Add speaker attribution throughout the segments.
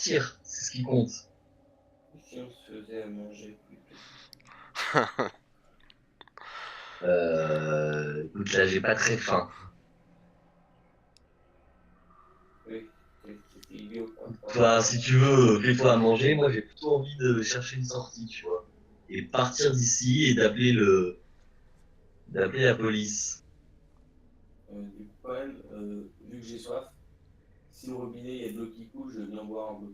Speaker 1: sortir, c'est ce qui compte.
Speaker 2: Si on se faisait à manger plutôt.
Speaker 1: Écoute, là, j'ai pas très faim.
Speaker 2: Oui, c'est idiot quoi.
Speaker 1: Toi, si tu veux, fais-toi à manger. Moi, j'ai plutôt envie de chercher une sortie, tu vois. Et partir d'ici et d'appeler la police.
Speaker 2: Du coup, quand même, vu que j'ai soif, si au robinet il y a de l'eau qui coule, je viens boire un peu.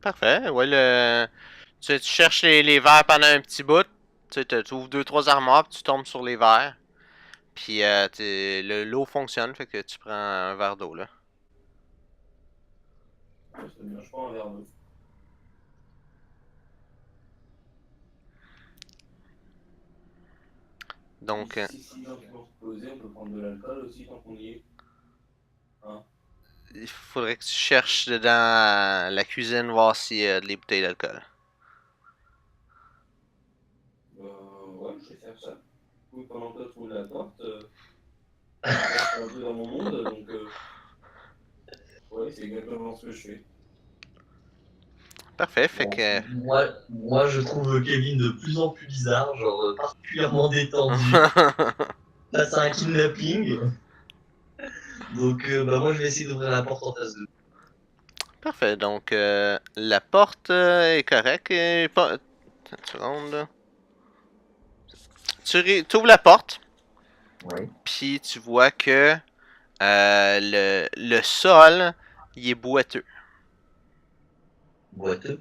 Speaker 3: Parfait. Ouais, tu cherches les verres pendant un petit bout. Tu ouvres deux, trois armoires, puis tu tombes sur les verres. Puis l'eau fonctionne, fait que tu prends un verre d'eau, là.
Speaker 2: Ouais, c'est bien, je prends un verre d'eau. Puis
Speaker 3: Donc,
Speaker 2: si les gens qui vont se poser, on peut prendre de l'alcool aussi tant qu'on y est. Hein?
Speaker 3: il faudrait que tu cherches dans la cuisine, voir s'il y a des bouteilles d'alcool.
Speaker 2: Ouais, je vais faire ça. Du coup, pendant que toi tu ouvres la porte, moi je suis un peu dans mon monde, donc ouais, c'est exactement ce que je fais.
Speaker 3: Parfait, fait
Speaker 1: Bon,
Speaker 3: que...
Speaker 1: moi, je trouve Kevin de plus en plus bizarre, genre particulièrement détendu face à un kidnapping. Donc, bah, moi, je vais essayer d'ouvrir la porte en face de
Speaker 3: Parfait, donc la porte est correcte. Pas... Attends une seconde, là. Tu ouvres la porte,
Speaker 1: nous. Oui,
Speaker 3: puis tu vois que le sol, il est boiteux.
Speaker 1: boiteux,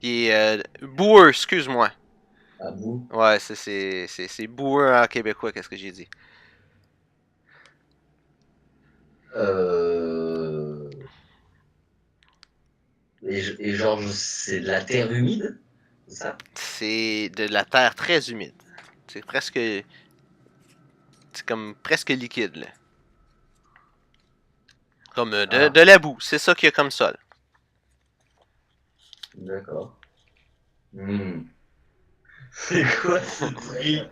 Speaker 3: Il est boueux, excuse-moi.
Speaker 1: à bout.
Speaker 3: Ouais, c'est boueux en québécois, qu'est-ce que j'ai dit?
Speaker 1: Euh... et genre, c'est de la terre humide, c'est ça?
Speaker 3: C'est de la terre très humide. C'est presque... C'est comme presque liquide, là. Comme de
Speaker 1: Ah,
Speaker 3: la boue, c'est ça qu'il y a comme sol.
Speaker 1: d'accord. Hmm. C'est quoi ce
Speaker 2: Ouais,
Speaker 1: truc?
Speaker 2: après,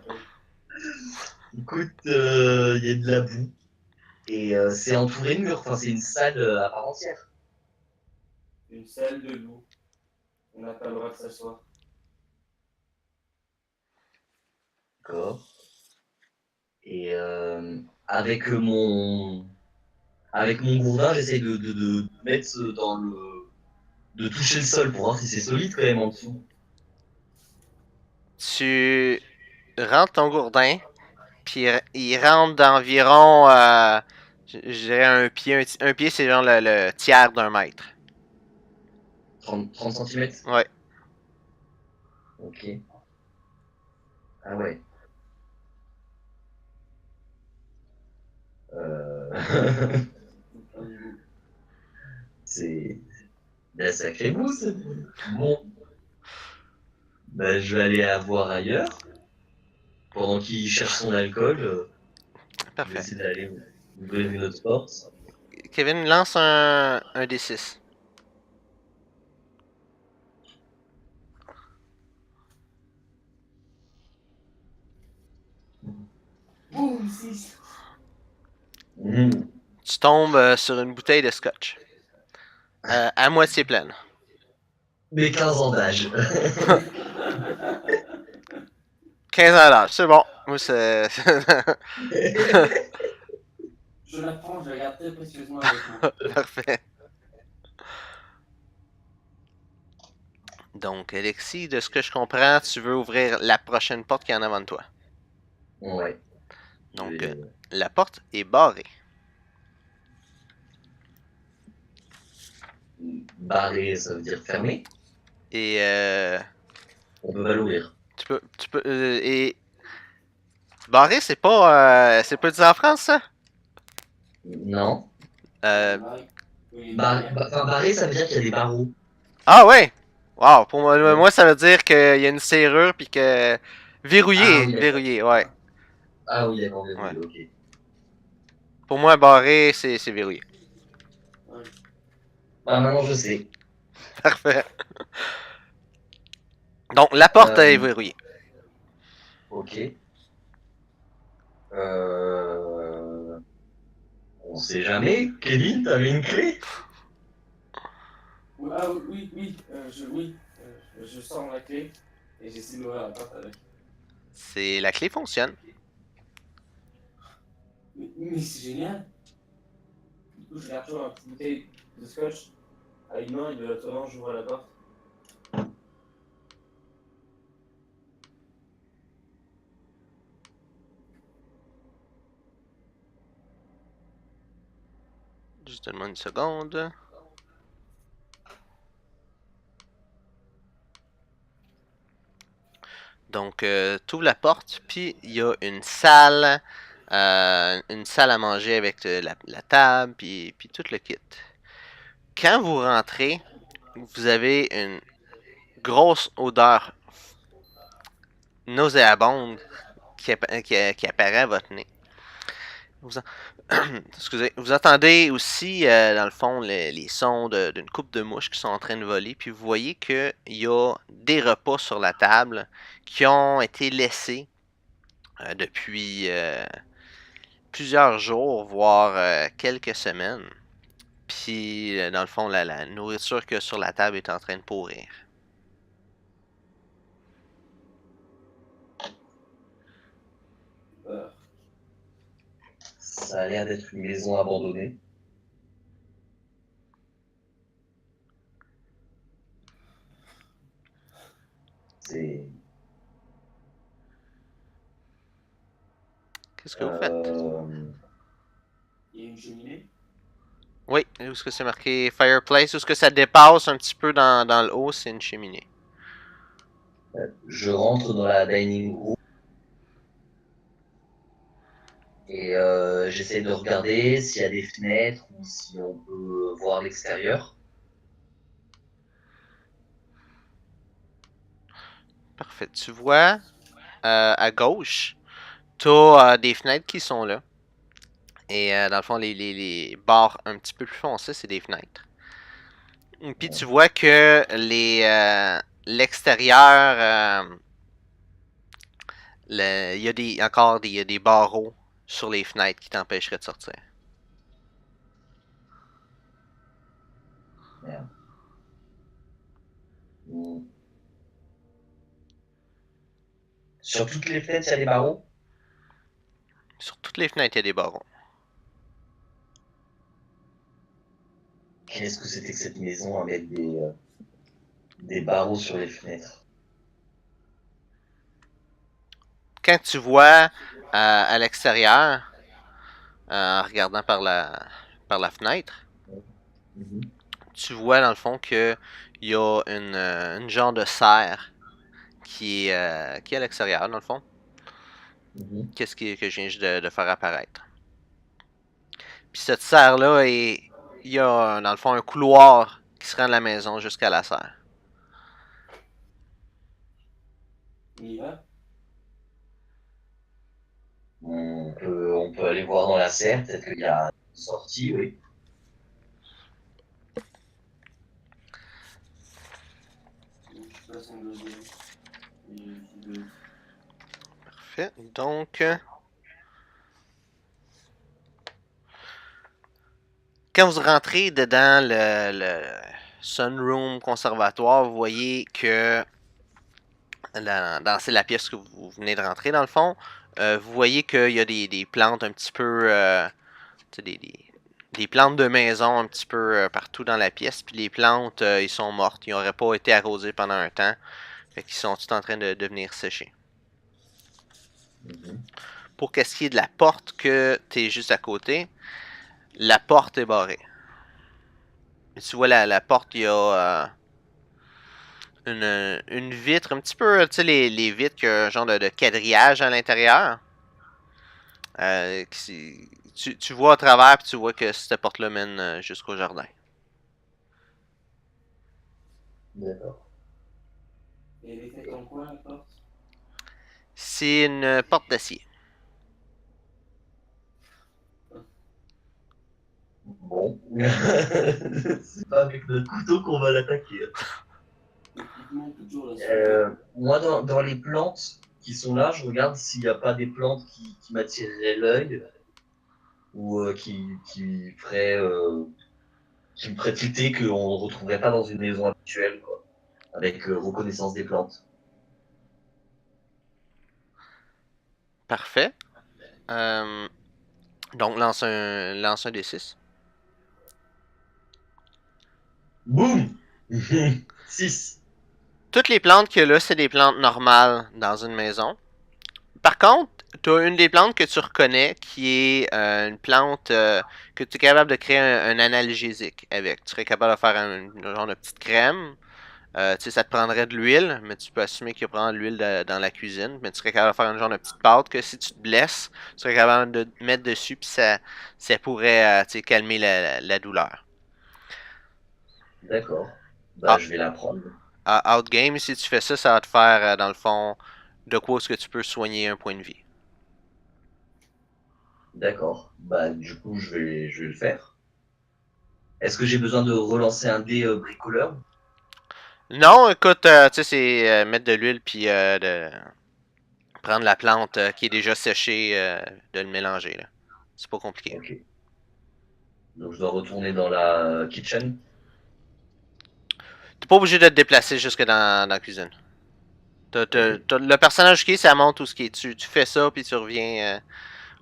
Speaker 1: Écoute, il y a de la boue. Et c'est entouré de murs, enfin, c'est une salle à part entière.
Speaker 2: une salle de loup, on n'a pas le droit de s'asseoir.
Speaker 1: D'accord. Et avec avec mon gourdin, j'essaie de mettre dans de toucher le sol pour voir si c'est solide quand même en dessous.
Speaker 3: Tu rentres ton gourdin, puis il rentre d'environ, je dirais un pied. Un pied, c'est genre le tiers d'un mètre.
Speaker 1: 30 centimètres.
Speaker 3: Ouais.
Speaker 1: Ok. Ah ouais. Euh...
Speaker 2: Tout plein de boue.
Speaker 1: c'est de la sacrée boue, ça. Bon, bah, je vais aller voir ailleurs. Pendant qu'il cherche son alcool, je vais
Speaker 3: Parfait.
Speaker 1: essayer d'aller ouvrir une autre porte.
Speaker 3: Kevin, lance un D6.
Speaker 2: Boum, 6.
Speaker 1: Mmh.
Speaker 3: Tu tombes sur une bouteille de scotch. À moitié pleine.
Speaker 1: Mes 15 ans d'âge.
Speaker 3: 15 ans d'âge, c'est bon. Moi, c'est.
Speaker 2: Je la prends, je la garde très précieusement avec moi.
Speaker 3: Parfait. Donc, Alexis, de ce que je comprends, tu veux ouvrir la prochaine porte qui est en avant de toi.
Speaker 1: Ouais. Je
Speaker 3: Donc,
Speaker 1: vais
Speaker 3: la porte est barrée.
Speaker 1: barrer, ça veut dire fermer.
Speaker 3: Et
Speaker 1: On peut pas l'ouvrir.
Speaker 3: et barré, c'est pas dit en France, ça?
Speaker 1: Non.
Speaker 3: Euh,
Speaker 2: Marie, oui, derrière.
Speaker 1: Enfin, barrer, ça veut dire qu'il y a des barreaux.
Speaker 3: ah ouais! Wow, pour moi,
Speaker 1: Ouais.
Speaker 3: moi, ça veut dire qu'il y a une serrure puis que
Speaker 1: Ah oui, d'accord.
Speaker 3: verrouillé, ouais,
Speaker 1: Ah oui, d'accord,
Speaker 3: ouais.
Speaker 1: verrouillé, ok.
Speaker 3: Pour moi, barré, c'est verrouillé.
Speaker 2: Ouais.
Speaker 1: Bah maintenant je sais.
Speaker 3: Parfait. Donc la porte est
Speaker 1: Euh,
Speaker 3: verrouillée.
Speaker 1: ok. Euh, on sait jamais. Kevin, t'avais une clé?
Speaker 2: Ah je sors la clé et j'essaie d'ouvrir la porte avec.
Speaker 3: La clé fonctionne.
Speaker 2: Mais c'est génial. Du coup, je garde toujours une petite bouteille de scotch à une main et de l'autre main, j'ouvre la porte.
Speaker 3: Juste donne-moi une seconde. Donc, tu ouvres la porte, puis il y a une salle à manger avec la table, puis tout le kit. Quand vous rentrez, vous avez une grosse odeur nauséabonde qui apparaît à votre nez. Vous, excusez, vous entendez aussi, dans le fond, les sons d'une coupe de mouches qui sont en train de voler, puis vous voyez qu'il y a des repas sur la table qui ont été laissés depuis plusieurs jours, voire quelques semaines. Puis, dans le fond, la nourriture que sur la table est en train de pourrir.
Speaker 1: Ça a l'air d'être une maison abandonnée. C'est.
Speaker 3: Qu'est-ce que vous faites?
Speaker 2: Il y a une cheminée.
Speaker 3: Oui, où est-ce que c'est marqué fireplace? Où est-ce que ça dépasse un petit peu dans le haut, c'est une cheminée.
Speaker 1: Je rentre dans la dining room et j'essaie de regarder s'il y a des fenêtres ou si on peut voir l'extérieur.
Speaker 3: Parfait. Tu vois, à gauche, t'as des fenêtres qui sont là. Et dans le fond, les barres un petit peu plus foncées, c'est des fenêtres. Puis tu vois que l'extérieur, il y a encore il y a des barreaux sur les fenêtres qui t'empêcheraient de sortir.
Speaker 1: Merde. Hmm. Sur toutes les fenêtres, il y a des barreaux.
Speaker 3: Sur toutes les fenêtres, il y a des barreaux.
Speaker 1: Qu'est-ce que c'était que cette maison avec des barreaux sur les fenêtres?
Speaker 3: Quand tu vois à l'extérieur, en regardant par la fenêtre,
Speaker 1: Mhm.
Speaker 3: tu vois dans le fond que il y a une genre de serre qui est à l'extérieur, dans le fond.
Speaker 1: Mhm.
Speaker 3: Qu'est-ce que je viens juste de faire apparaître. Puis cette serre-là, il y a dans le fond un couloir qui se rend de la maison jusqu'à la serre.
Speaker 2: On y va.
Speaker 1: On peut aller voir dans la serre, peut-être qu'il y a une sortie, oui.
Speaker 2: Je passe en deuxième. Et
Speaker 3: Parfait. Donc, quand vous rentrez dedans le Sunroom Conservatoire, vous voyez que c'est la pièce que vous venez de rentrer dans le fond. Vous voyez qu'il y a des plantes un petit peu, des plantes de maison un petit peu partout dans la pièce. Puis les plantes, ils sont mortes. Ils n'auraient pas été arrosées pendant un temps. Fait qu'ils sont tous en train de devenir séchés.
Speaker 1: Mhm.
Speaker 3: Pour qu'est-ce qui est de la porte que tu es juste à côté, la porte est barrée. Tu vois la porte, il y a une vitre, un petit peu, tu sais, les vitres qui ont un genre de quadrillage à l'intérieur. Tu vois à travers, puis tu vois que cette porte-là mène jusqu'au jardin.
Speaker 1: D'accord.
Speaker 2: elle est faite en quoi la porte?
Speaker 3: C'est une porte d'acier.
Speaker 1: Bon. C'est pas avec notre couteau qu'on va l'attaquer.
Speaker 2: Techniquement, toujours la seule.
Speaker 1: Moi, dans les plantes qui sont là, je regarde s'il n'y a pas des plantes qui m'attireraient l'œil ou qui feraient qui me ferait tilter qu'on ne retrouverait pas dans une maison habituelle, quoi, avec reconnaissance des plantes.
Speaker 3: Parfait. Donc, lance un D6.
Speaker 1: Boum 6.
Speaker 3: Toutes les plantes qu'il y a là, c'est des plantes normales dans une maison. Par contre, tu as une des plantes que tu reconnais qui est une plante que tu es capable de créer un analgésique avec. Tu serais capable de faire un genre de petite crème. Tu sais, ça te prendrait de l'huile, mais tu peux assumer qu'il y a probablement de l'huile dans la cuisine. Mais tu serais capable de faire un genre de petite pâte que si tu te blesses, tu serais capable de mettre dessus, puis ça pourrait tu sais, calmer la douleur.
Speaker 1: D'accord. Bah,
Speaker 3: Ah,
Speaker 1: je vais la prendre.
Speaker 3: outgame, si tu fais ça, ça va te faire, dans le fond, de quoi est-ce que tu peux soigner un point de vie.
Speaker 1: D'accord. Bah, du coup, je vais le faire. Est-ce que j'ai besoin de relancer un dé bricoleur?
Speaker 3: Non, écoute, tu sais, c'est mettre de l'huile, puis de prendre la plante qui est déjà séchée, de le mélanger, là. C'est pas compliqué.
Speaker 1: Ok. Donc, je dois retourner dans la kitchen.
Speaker 3: T'es pas obligé de te déplacer jusque dans la cuisine.
Speaker 1: Ok.
Speaker 3: Le personnage qui est, ça monte tout ce qui est. Tu fais ça, puis tu reviens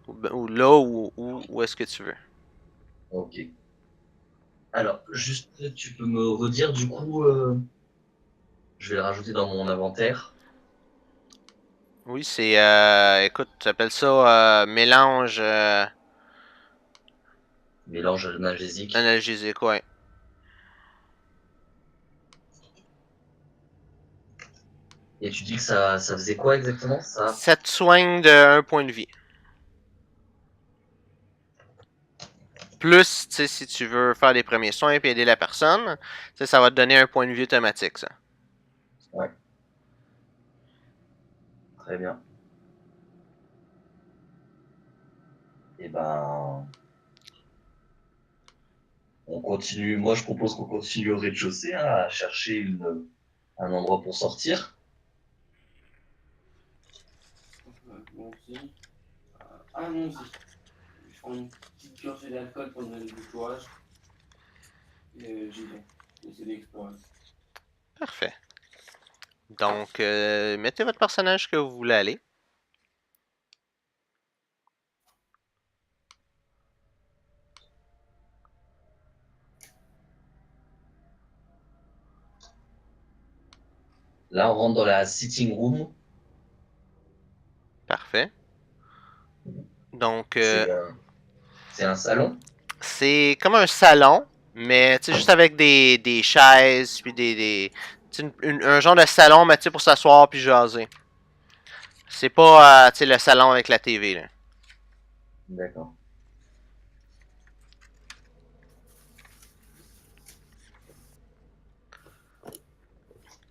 Speaker 3: ou là, où est-ce que tu veux.
Speaker 1: Ok. Alors, juste, tu peux me redire, du coup, je vais le rajouter dans mon inventaire.
Speaker 3: Oui, c'est, écoute, tu appelles ça mélange
Speaker 1: Mélange analgésique.
Speaker 3: analgésique, ouais.
Speaker 1: Et tu dis que ça faisait quoi exactement? Ça?
Speaker 3: Ça te soigne d'un point de vie. Plus, tu sais, si tu veux faire les premiers soins et aider la personne, tu sais, ça va te donner un point de vie automatique, ça.
Speaker 1: Ouais, très bien. Et ben, on continue. Moi, je propose qu'on continue au rez-de-chaussée, hein, à chercher un endroit pour sortir.
Speaker 2: Moi aussi. Ah, moi aussi. Je prends une petite gorgée d'alcool pour donner du courage. Et j'y vais. J'essaie d'explorer.
Speaker 3: Parfait. Donc, mettez votre personnage que vous voulez aller.
Speaker 1: Là, on rentre dans la sitting room.
Speaker 3: Parfait. Donc,
Speaker 1: C'est un salon.
Speaker 3: c'est comme un salon, mais tu sais, juste avec des chaises, puis tu sais, un genre de salon, mais tu sais, pour s'asseoir puis jaser. C'est pas, tu sais, le salon avec la TV, là.
Speaker 1: D'accord.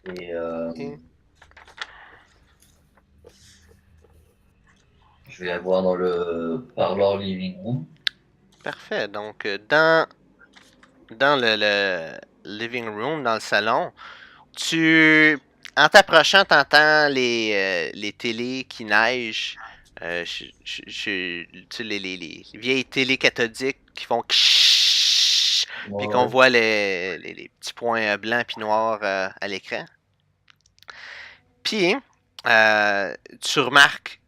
Speaker 1: Et
Speaker 3: Et-
Speaker 1: je vais la voir dans le parlor living room.
Speaker 3: Parfait. Donc, dans le living room, dans le salon, en t'approchant, t'entends les télés qui neigent. Tu sais, les vieilles télés cathodiques qui font kshhh, puis qu'on
Speaker 1: Ouais.
Speaker 3: voit les petits points blancs puis noirs à l'écran. Puis, tu remarques,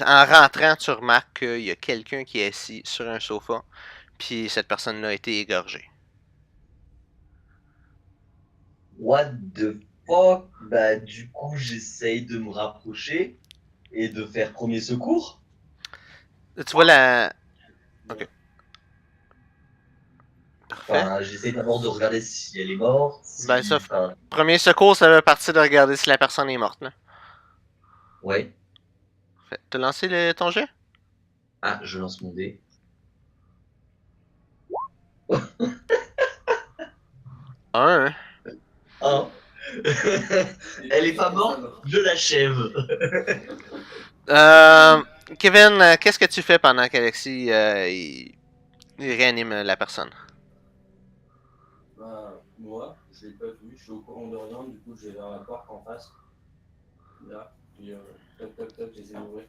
Speaker 3: en rentrant, tu remarques qu'il y a quelqu'un qui est assis sur un sofa, puis cette personne-là a été égorgée.
Speaker 1: What the fuck? Bah, du coup, j'essaye de me rapprocher et de faire premier secours.
Speaker 3: Tu vois la. Ok, parfait.
Speaker 1: Enfin, j'essaye d'abord de regarder si elle est morte,
Speaker 3: Ben, ça,
Speaker 1: si, enfin,
Speaker 3: premier secours, ça veut partir de regarder si la personne est morte, là.
Speaker 1: ouais.
Speaker 3: T'as lancé ton jet?
Speaker 1: Ah, je lance mon dé.
Speaker 3: Un.
Speaker 1: Ah. Elle est pas morte, je l'achève.
Speaker 3: Euh, Kevin, qu'est-ce que tu fais pendant qu'Alexis il réanime la personne?
Speaker 2: Bah, moi, je l'ai pas vu, je suis au courant de rien, du coup, je vais vers la porte en face. Là, puis toc toc toc, j'essaie d'ouvrir.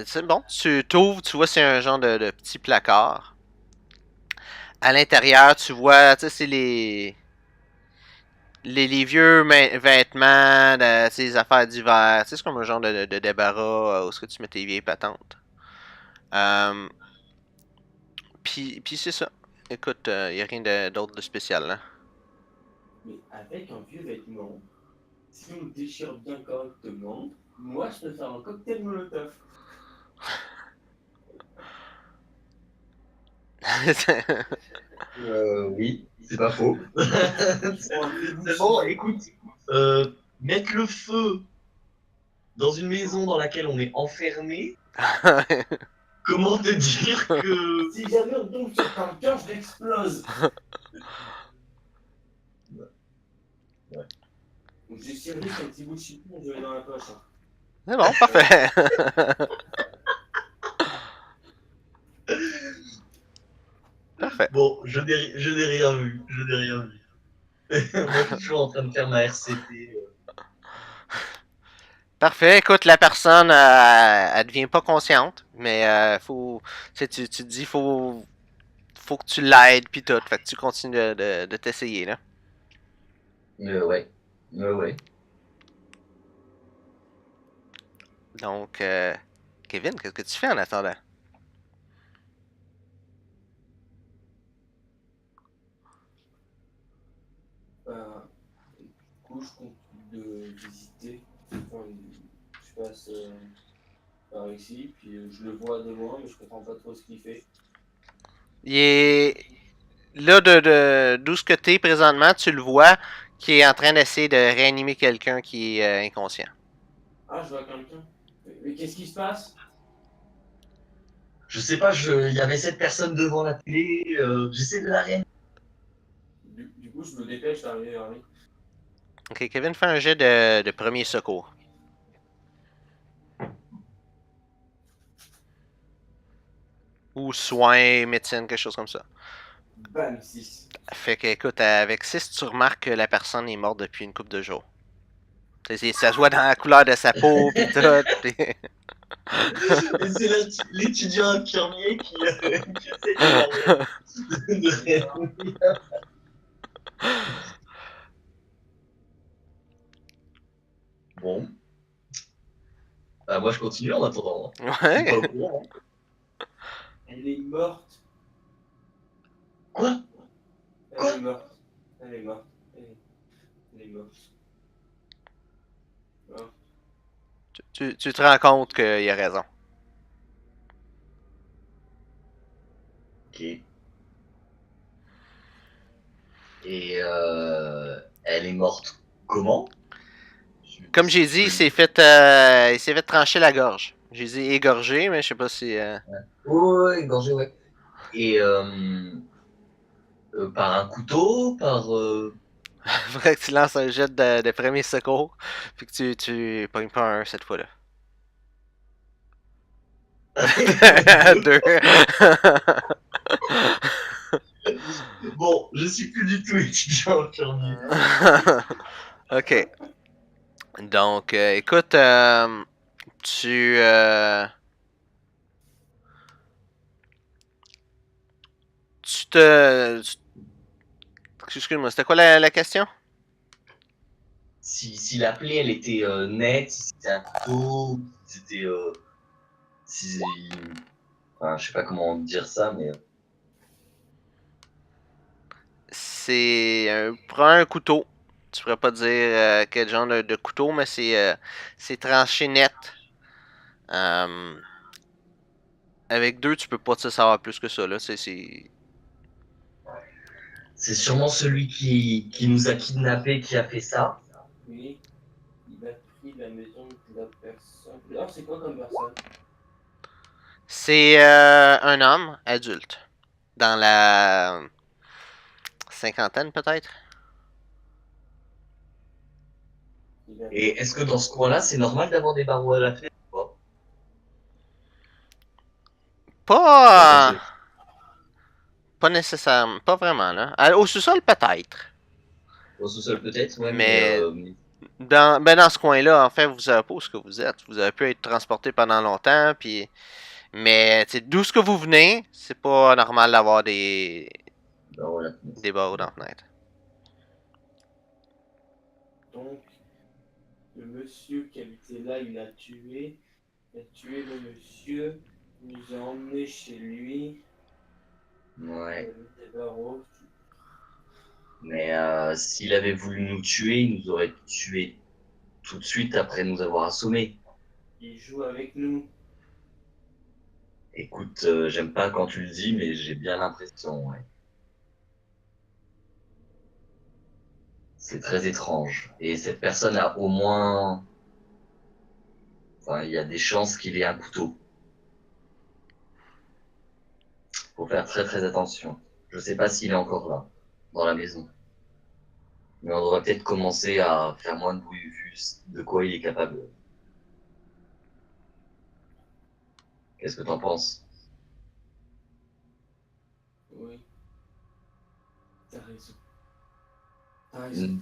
Speaker 3: C'est bon, tu t'ouvres, tu vois c'est un genre de petit placard. À l'intérieur, tu vois, tu sais, c'est les vieux vêtements, les affaires d'hiver. Tu sais, c'est comme un genre de débarras où est-ce que tu mets tes vieilles patentes. Euh, puis c'est ça. Écoute, il n'y a rien d'autre de spécial là.
Speaker 2: Mais avec un vieux vêtement, si on le déchire bien correctement, moi je peux faire un cocktail molotov.
Speaker 1: Oui, c'est pas faux.
Speaker 2: Je prends un vieux
Speaker 1: Seulement,
Speaker 2: bouchier.
Speaker 1: écoute, mettre le feu dans une maison dans laquelle on est enfermé, comment te dire que...
Speaker 2: Si jamais on tombe sur quelqu'un, je l'explose.
Speaker 1: Ouais.
Speaker 2: Donc j'ai servi un petit bout de chipon, je l'ai dans la poche. Hein.
Speaker 3: C'est bon, parfait. Parfait.
Speaker 1: Bon, je n'ai rien vu. Je n'ai rien vu. Moi, je suis toujours en train de faire ma RCT.
Speaker 3: Parfait. Écoute, la personne, elle devient pas consciente, mais faut, tu te dis, faut que tu l'aides puis tout. Fait que tu continues de t'essayer là.
Speaker 1: Ouais. Ouais.
Speaker 3: Donc, Kevin, qu'est-ce que tu fais en attendant?
Speaker 2: Du coup, je compte de visiter. Enfin, je passe par ici, puis je le vois de loin, mais je comprends pas trop ce qu'il fait.
Speaker 3: Il est là d'où ce que t'es présentement, tu le vois qui est en train d'essayer de réanimer quelqu'un qui est inconscient.
Speaker 2: Ah, je vois quelqu'un. Mais qu'est-ce qui se passe?
Speaker 1: Je sais pas, il y avait cette personne devant la télé. J'essaie de la réanimer.
Speaker 2: Du coup, je me dépêche d'arriver vers lui.
Speaker 3: Ok, Kevin fait un jet de premier secours. Ou soins, médecine, quelque chose comme ça.
Speaker 2: Bam, 6.
Speaker 3: Fait que, écoute, avec 6, tu remarques que la personne est morte depuis une couple de jours. Ça se voit dans la couleur de sa peau, pis tout. Pis...
Speaker 1: Et c'est l'étudiant infirmier qui essaie de de réanimer. Bon, bah, moi je continue en attendant. Hein. Je suis pas au
Speaker 3: Ouais.
Speaker 1: courant. Hein.
Speaker 2: Elle est morte.
Speaker 1: Quoi?
Speaker 2: Elle
Speaker 1: Quoi?
Speaker 2: est morte. Elle est morte. Elle est morte. Hein.
Speaker 3: Tu te rends compte qu'il a raison.
Speaker 1: Ok. Et elle est morte comment?
Speaker 3: Comme j'ai dit, il s'est fait trancher la gorge. J'ai dit égorgé, mais je sais pas si...
Speaker 1: Ouais, gorgé, ouais. Et par un couteau, par...
Speaker 3: Faudrait que tu lances un jet de premier secours. Puis que tu pognes pas un cette fois-là.
Speaker 1: Deux.
Speaker 3: Deux.
Speaker 1: Bon, je suis plus du tout étudiant infirmier.
Speaker 3: Ok. Donc, écoute, tu... tu te... Excuse-moi, c'était quoi la question?
Speaker 1: Si la plaie, elle était nette, si c'était un couteau, si c'était... si... Enfin, je sais pas comment dire ça, mais...
Speaker 3: Prends un couteau. Tu pourrais pas dire quel genre de couteau, mais c'est tranché net. Euh, avec deux, tu peux pas te savoir plus que ça, là.
Speaker 1: C'est sûrement celui qui nous a kidnappés qui a fait ça.
Speaker 2: Oui, il a pris la maison de la personne. Alors, c'est quoi comme personne?
Speaker 3: C'est un homme adulte. Dans la cinquantaine, peut-être.
Speaker 1: Et est-ce que dans ce coin-là, c'est normal d'avoir des barreaux à la clé ou pas? Ouais, parce
Speaker 3: Pas...
Speaker 1: que
Speaker 3: Pas nécessairement. Pas vraiment, là. Au sous-sol, peut-être.
Speaker 1: au sous-sol peut-être, ouais, mais...
Speaker 3: Mais dans ce coin-là, en fait, vous savez pas où ce que vous êtes. Vous avez pu être transporté pendant longtemps, puis... Mais d'où ce que vous venez, c'est pas normal d'avoir
Speaker 1: dans la fenêtre.
Speaker 3: Des barreaux dans la fenêtre.
Speaker 2: Donc, le monsieur qui habitait là, il a tué le monsieur, il nous a emmenés chez lui, il a
Speaker 1: Ouais.
Speaker 2: mis des barreaux.
Speaker 1: Mais s'il avait voulu nous tuer, il nous aurait tués tout de suite après nous avoir assommés.
Speaker 2: Il joue avec nous.
Speaker 1: Écoute, j'aime pas quand tu le dis, mais j'ai bien l'impression, ouais. C'est très étrange. Et cette personne a au moins... Enfin, il y a des chances qu'il ait un couteau. Faut faire très très attention. Je sais pas s'il est encore là, dans la maison. Mais on devrait peut-être commencer à faire moins de bruit vu de quoi il est capable. Qu'est-ce que t'en penses?
Speaker 2: Oui, t'as raison. T'as raison.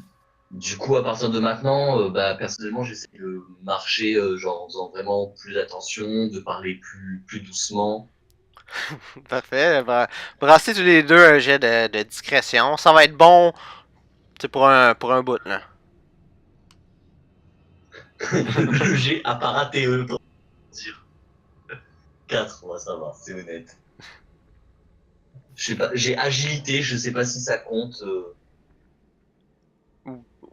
Speaker 1: Du coup, à partir de maintenant, bah, personnellement, j'essaie de marcher genre en faisant vraiment plus attention, de parler plus doucement.
Speaker 3: Parfait. Brassez tous les deux un jet de discrétion. Ça va être bon pour un bout, là.
Speaker 1: Le G a pas raté, autant dire. 4, ouais, ça va, c'est honnête. Je sais pas, j'ai agilité, je sais pas si ça compte.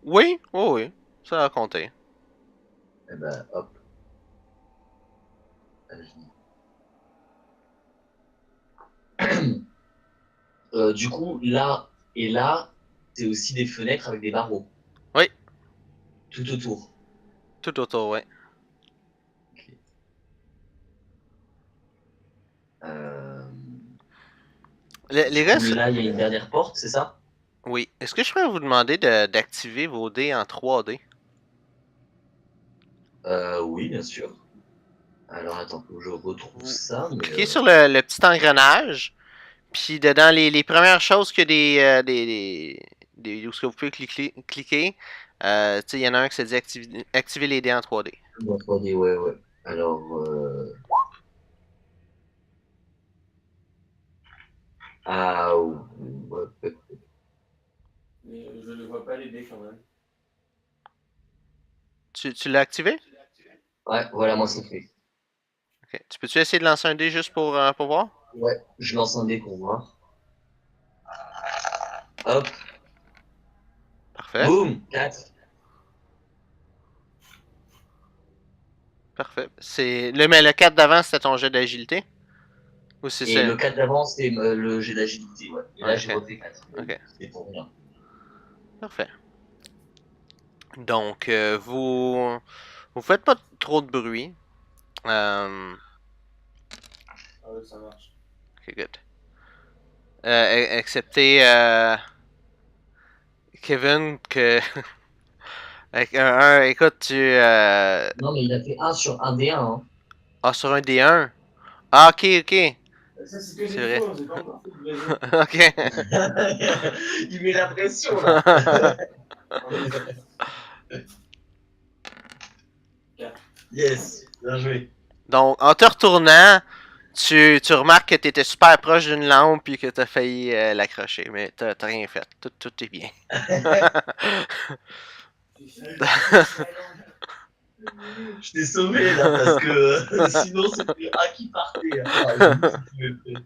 Speaker 3: Oui, oui, oui. Ça va compter.
Speaker 1: Eh ben, hop, agilité. Du coup, là et là, c'est aussi des fenêtres avec des barreaux,
Speaker 3: Oui,
Speaker 1: tout autour.
Speaker 3: tout autour, oui.
Speaker 1: Ok. Euh,
Speaker 3: Les
Speaker 1: du coup,
Speaker 3: restes,
Speaker 1: là, il y a une dernière porte, c'est ça?
Speaker 3: oui. Est-ce que je pourrais vous demander d'activer vos dés en 3D?
Speaker 1: Oui, bien sûr. Alors, attends, faut que je retrouve
Speaker 3: Vous,
Speaker 1: ça,
Speaker 3: vous
Speaker 1: mais
Speaker 3: cliquez sur le petit engrenage, puis dedans les premières choses que où est-ce que vous pouvez cliquer, tu sais, il y en a un qui se dit activer les dés en 3D.
Speaker 1: en 3D, ouais, ouais. Alors, ah, ouais,
Speaker 2: Mais je ne vois pas les dés quand même.
Speaker 3: Tu l'as activé?
Speaker 1: ouais, voilà, moi, c'est fait.
Speaker 3: Ok. Tu peux-tu essayer de lancer un dé juste pour voir?
Speaker 1: Ouais, je lance un dé pour voir. Hop,
Speaker 3: Parfait.
Speaker 1: boum, 4.
Speaker 3: Parfait. Mais le 4 d'avant, c'était ton jet d'agilité? Ou c'est
Speaker 1: Et
Speaker 3: ça?
Speaker 1: le 4 d'avant, c'est le jet d'agilité, ouais. Et là,
Speaker 3: Ouais,
Speaker 1: j'ai
Speaker 3: ok.
Speaker 1: refait 4.
Speaker 3: Ok.
Speaker 1: C'était pour rien.
Speaker 3: Parfait. Donc, vous faites pas trop de bruit. Euh,
Speaker 2: Ah ouais, ça marche.
Speaker 3: ok, good. Excepté Kevin, que avec écoute,
Speaker 1: Non, mais il a fait un sur un d 1, hein.
Speaker 3: ah, sur un D1. Ah, ok, ok.
Speaker 2: Ça, c'est que
Speaker 3: C'est
Speaker 2: des
Speaker 3: vrai.
Speaker 2: faux, j'ai pas encore fait de vrai jeu.
Speaker 3: Ok.
Speaker 1: Il met la pression, là.
Speaker 2: Ah oui, 4.
Speaker 1: Yes, bien joué.
Speaker 3: Donc, en te retournant, tu remarques que tu étais super proche d'une lampe et que tu as failli l'accrocher, mais t'as rien fait. Tout est bien.
Speaker 2: J'ai fait la lampe.
Speaker 1: Je t'ai sauvé, là, parce que sinon, c'était un qui partait, hein. Ah, j'ai vu ce que tu m'as fait.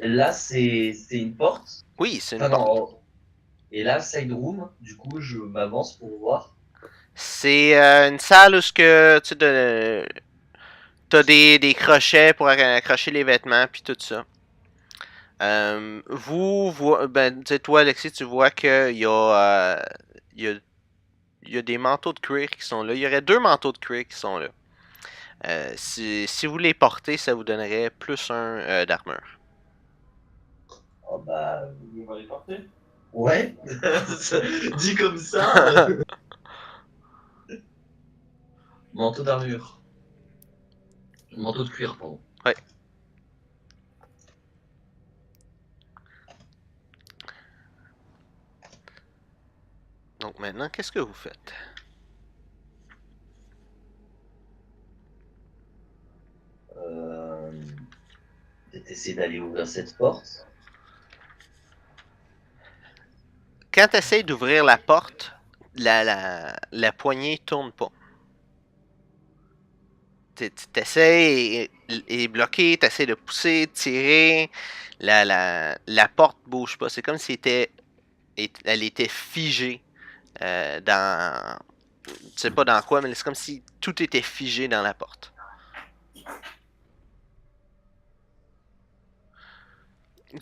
Speaker 1: Là, c'est une porte.
Speaker 3: Oui, c'est une
Speaker 1: Enfin,
Speaker 3: porte.
Speaker 1: non. Et là, side room, du coup, je m'avance pour voir.
Speaker 3: C'est une salle où ce que tu t'as des crochets pour accrocher les vêtements puis tout ça. Ben, tu sais, toi, Alexis, tu vois qu'il y a, il y a, il y a des manteaux de cuir qui sont là. Il y aurait deux manteaux de cuir qui sont là. Si vous les portez, ça vous donnerait plus un d'armure.
Speaker 1: Oh, bah,
Speaker 2: On va les porter.
Speaker 1: ouais. Dit comme ça, manteau d'armure. Manteau de cuir, pardon.
Speaker 3: Ouais. Donc maintenant, qu'est-ce que vous faites?
Speaker 1: peut-être essayer d'aller ouvrir cette porte.
Speaker 3: Quand tu essaies d'ouvrir la porte, la poignée tourne pas. T'essaies et est bloqué, t'essaies de pousser, de tirer, la porte bouge pas. C'est comme si elle était figée dans... Tu sais pas dans quoi, mais c'est comme si tout était figé dans la porte.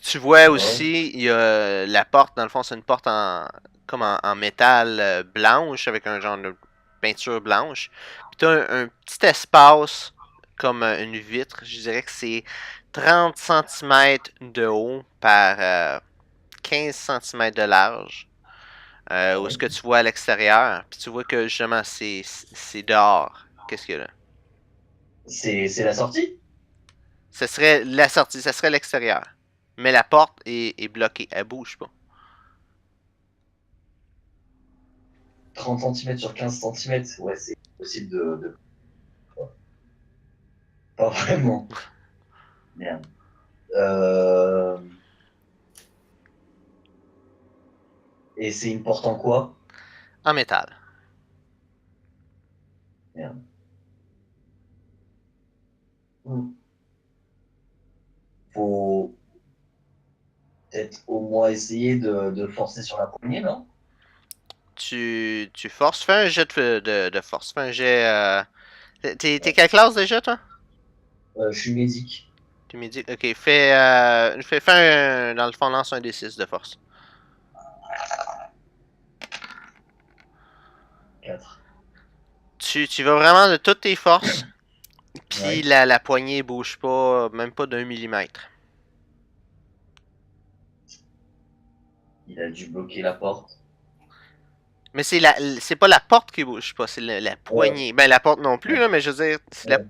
Speaker 3: Tu vois aussi, il y a la porte, dans le fond, c'est une porte comme en métal blanche, avec un genre de peinture blanche. Puis tu as un petit espace, comme une vitre, je dirais que c'est 30 cm de haut par 15 cm de large. Où est-ce que tu vois à l'extérieur, puis tu vois que justement c'est dehors. Qu'est-ce qu'il y a là?
Speaker 1: C'est la sortie?
Speaker 3: Ce serait la sortie, ce serait l'extérieur. Mais la porte est bloquée, elle bouge pas.
Speaker 1: 30 cm sur 15 cm, ouais, c'est possible de... Pas vraiment. Merde. Et c'est une porte en quoi?
Speaker 3: En métal.
Speaker 1: Merde. Faut peut-être au moins essayer de forcer sur la poignée, non?
Speaker 3: Tu forces, fais un jet de force. Fais un jet. T'es quelle classe déjà, toi?
Speaker 1: Je suis médic.
Speaker 3: Tu me dis. Ok, fais dans le fond, lance un D6 de force.
Speaker 1: 4.
Speaker 3: Tu vas vraiment de toutes tes forces, puis
Speaker 1: Ouais.
Speaker 3: la poignée bouge pas, même pas d'un millimètre.
Speaker 1: Il a dû bloquer la porte.
Speaker 3: Mais c'est pas la porte qui bouge pas, c'est la poignée. Ben, la porte non plus, là, mais je veux dire,
Speaker 1: Ouais.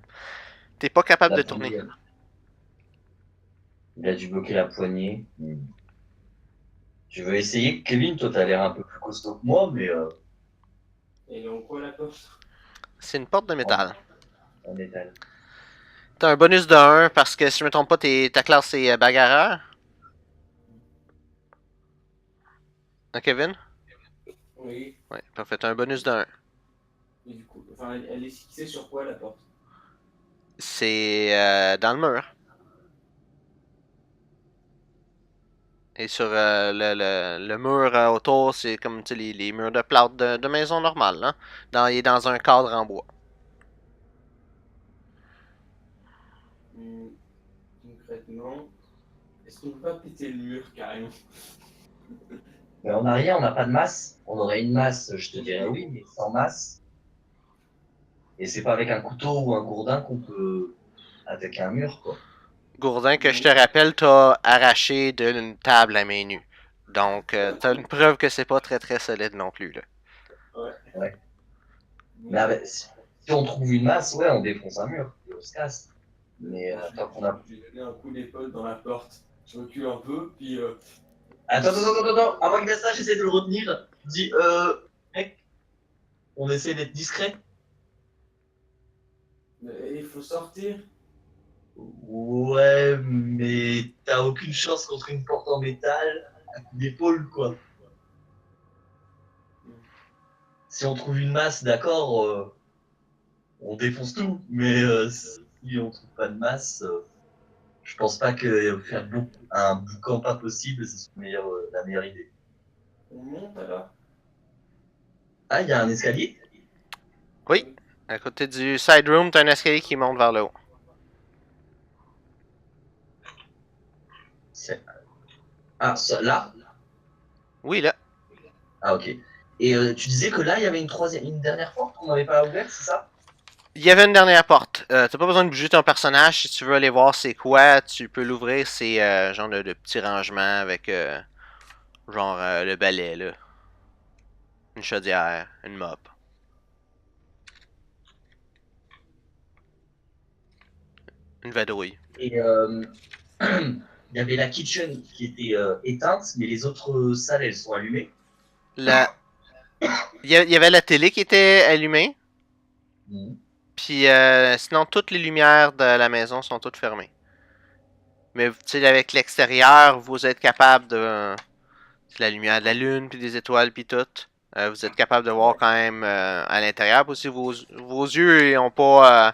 Speaker 3: t'es pas capable
Speaker 1: La
Speaker 3: de tourner.
Speaker 1: poignée. Il a dû bloquer la poignée. Je veux essayer. Kevin, toi, t'as l'air un peu plus costaud que moi, mais
Speaker 2: Et donc, quoi la porte?
Speaker 3: C'est une porte de métal.
Speaker 1: en métal.
Speaker 3: T'as un bonus de 1 parce que si je me trompe pas, ta classe c'est bagarreur. Hein, Kevin?
Speaker 2: Oui.
Speaker 3: Ouais, parfait. T'as un bonus de 1.
Speaker 2: Et du coup, enfin, elle est fixée sur quoi la porte?
Speaker 3: C'est dans le mur. Et sur le mur autour, c'est comme tu sais, les murs de plâtre de maison normale. Hein? Il est dans un cadre en bois.
Speaker 2: Concrètement, est-ce qu'on peut pas péter le mur carrément?
Speaker 1: Mais en arrière, on n'a pas de masse. On aurait une masse, je te dirais oui, mais sans masse. Et c'est pas avec un couteau ou un gourdin qu'on peut attaquer un mur, quoi.
Speaker 3: Gourdin, que je te rappelle, t'as arraché d'une table à main nue. Donc, t'as une preuve que c'est pas très très solide non plus. Là.
Speaker 1: Ouais. Mais si on trouve une masse, ouais, on défonce un mur et on se casse. Mais tant qu'on a.
Speaker 2: J'ai donné un coup d'épaule dans la porte. Je recule un peu, puis
Speaker 1: Attends. Avant qu'il fasse ça, j'essaie de le retenir. Je dis, mec, on essaie d'être discret.
Speaker 2: il faut sortir.
Speaker 1: Ouais, mais t'as aucune chance contre une porte en métal à coup d'épaule, quoi. Si on trouve une masse, d'accord, on défonce tout. Mais si on trouve pas de masse, je pense pas que faire un boucan pas possible, c'est la meilleure idée.
Speaker 2: On monte alors.
Speaker 1: Ah, il y a un escalier?
Speaker 3: Oui. À côté du side room, t'as un escalier qui monte vers le haut.
Speaker 1: Ah, ça, là?
Speaker 3: Oui, là.
Speaker 1: Ah, ok. Et tu disais que là, il y avait une dernière porte qu'on n'avait pas ouverte, c'est ça?
Speaker 3: Il y avait une dernière porte. T'as pas besoin de bouger ton personnage. Si tu veux aller voir c'est quoi, tu peux l'ouvrir. C'est genre de petit rangement avec genre le balai, là. Une chaudière, une mop. Une vadrouille.
Speaker 1: Et il y avait la kitchen qui était éteinte, mais les autres salles, elles sont allumées.
Speaker 3: La... Il y avait la télé qui était allumée.
Speaker 1: Mhm.
Speaker 3: Puis sinon, toutes les lumières de la maison sont toutes fermées. Mais tu sais, avec l'extérieur, vous êtes capable de. La lumière de la lune, puis des étoiles, puis tout. Vous êtes capable de voir
Speaker 1: Ouais.
Speaker 3: quand même à l'intérieur. Puis aussi, vos yeux, ils ont pas.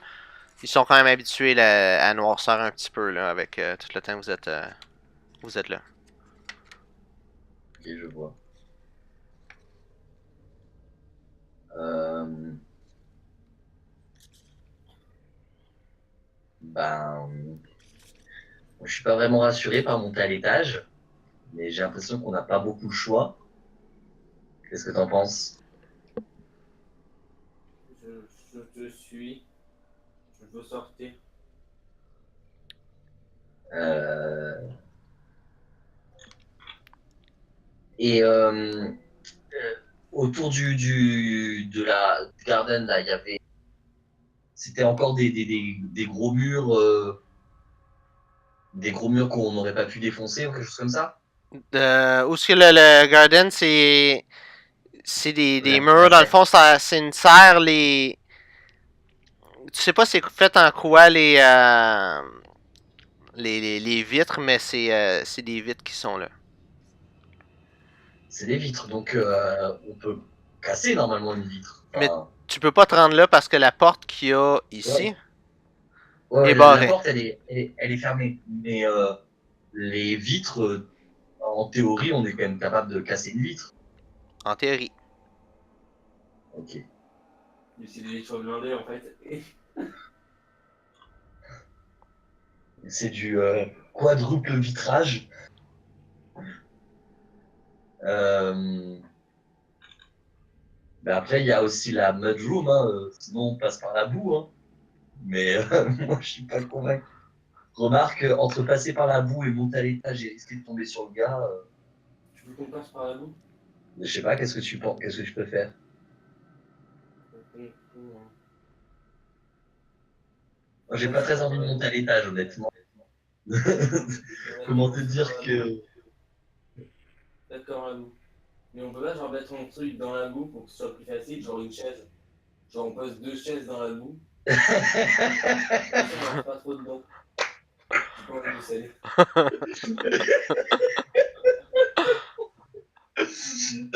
Speaker 3: Ils sont quand même habitués à noirceur un petit peu, là, avec tout le temps que vous êtes là.
Speaker 1: Ok, je vois. Euh, ben, je suis pas vraiment rassuré par monter à l'étage, mais j'ai l'impression qu'on n'a pas beaucoup le choix. Qu'est-ce que t'en penses?
Speaker 2: Je te suis. Je veux sortir.
Speaker 1: Euh, et autour de la garden, là, il y avait, c'était encore des gros murs, qu'on n'aurait pas pu défoncer ou quelque chose comme ça.
Speaker 3: Où est-ce que le garden, c'est des murs.
Speaker 1: La
Speaker 3: Dans le
Speaker 1: serre.
Speaker 3: fond, c'est une serre. Tu sais pas c'est fait en quoi les vitres, mais c'est des vitres qui sont là.
Speaker 1: C'est des vitres, donc on peut casser normalement une vitre.
Speaker 3: Mais
Speaker 1: Enfin,
Speaker 3: tu peux pas te rendre là parce que la porte qu'il y a ici
Speaker 1: ouais. Ouais,
Speaker 3: est
Speaker 1: ouais, la
Speaker 3: barrée.
Speaker 1: porte, elle est fermée. Mais les vitres, en théorie, on est quand même capable de casser une vitre.
Speaker 3: En théorie.
Speaker 1: Ok.
Speaker 2: C'est des choses blindées en fait.
Speaker 1: C'est du quadruple vitrage. Euh, mais après, il y a aussi la mudroom, hein, sinon on passe par la boue. Hein. Mais moi, je suis pas convaincu. Remarque, entre passer par la boue et monter à l'étage et risquer de tomber sur le gars,
Speaker 2: Tu veux qu'on passe par la boue?
Speaker 1: je sais pas, qu'est-ce que tu penses, qu'est-ce que tu peux faire? Moi, j'ai pas très envie de monter à l'étage, honnêtement. Comment te dire que.
Speaker 2: D'accord, la boue. Mais on peut pas genre mettre un truc dans la boue pour que ce soit plus facile, genre une chaise. Genre on pose 2 chaises dans la boue. Ça marche pas trop dedans. J'ai pas envie de saler.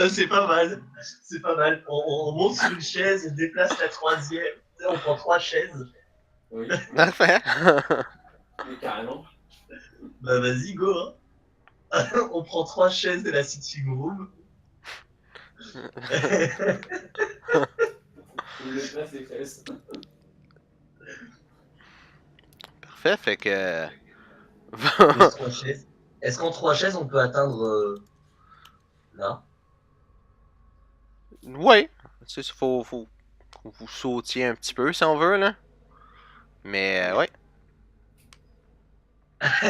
Speaker 1: C'est pas mal. C'est pas mal. On monte sur une chaise, on déplace la troisième. On prend 3 chaises.
Speaker 2: Oui,
Speaker 3: Parfait.
Speaker 2: mais carrément.
Speaker 1: Bah vas-y, go. Hein. On prend 3 chaises de la sitting room.
Speaker 2: On déplace les chaises.
Speaker 3: Parfait, fait que.
Speaker 1: Plus 3 chaises. Est-ce qu'en 3 chaises, on peut atteindre là?
Speaker 3: Ouais. Tu sais, faut que vous sautiez un petit peu si on veut, là. Mais
Speaker 2: Oui.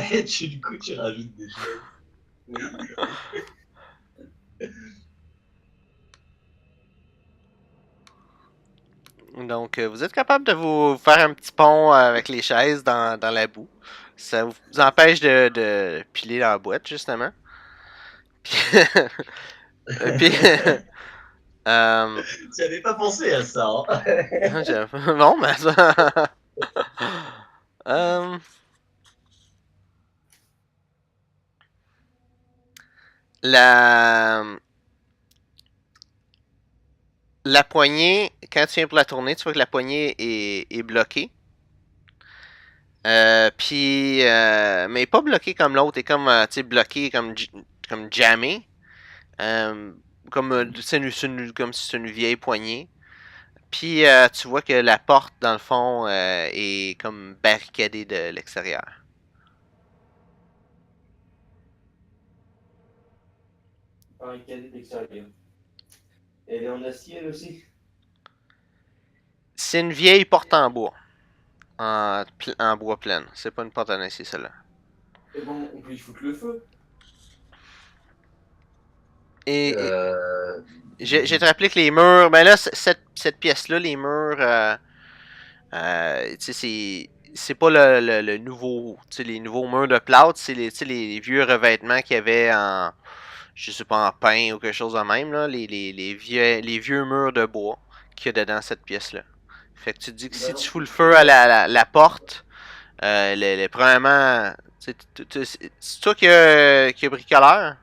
Speaker 3: ouais.
Speaker 1: Du coup, tu rajoutes des chaises.
Speaker 2: Oui.
Speaker 3: Donc, vous êtes capable de vous faire un petit pont avec les chaises dans la boue. Ça vous empêche de piler dans la boîte, justement. Puis, puis euh,
Speaker 1: Tu avais pas pensé à ça. Hein.
Speaker 3: non, mais ça. Euh, la, la poignée, quand tu viens pour la tourner, tu vois que la poignée est bloquée. Mais pas bloquée comme l'autre, est comme, tu sais, bloquée comme jammée. Euh, comme, comme si c'est une vieille poignée. Puis tu vois que la porte, dans le fond, est comme barricadée de l'extérieur.
Speaker 2: Barricade d'extérieur. Elle est en acier elle aussi.
Speaker 3: C'est une vieille porte en bois. En bois pleine. C'est pas une porte en acier, celle-là.
Speaker 2: Et bon, on peut y foutre le feu.
Speaker 3: Et
Speaker 1: Euh,
Speaker 3: j'ai te rappelé que les murs. Ben là, cette pièce-là, les murs. Tu sais, c'est pas le nouveau. Tu sais, les nouveaux murs de plâtre, c'est les vieux revêtements qu'il y avait en. Je sais pas, en pain ou quelque chose de même, là. Les vieux murs de bois qu'il y a dedans cette pièce-là. Fait que tu te dis que
Speaker 2: Bah
Speaker 3: si
Speaker 2: non,
Speaker 3: tu fous le feu à la porte, premièrement, C'est toi qui a bricoleur?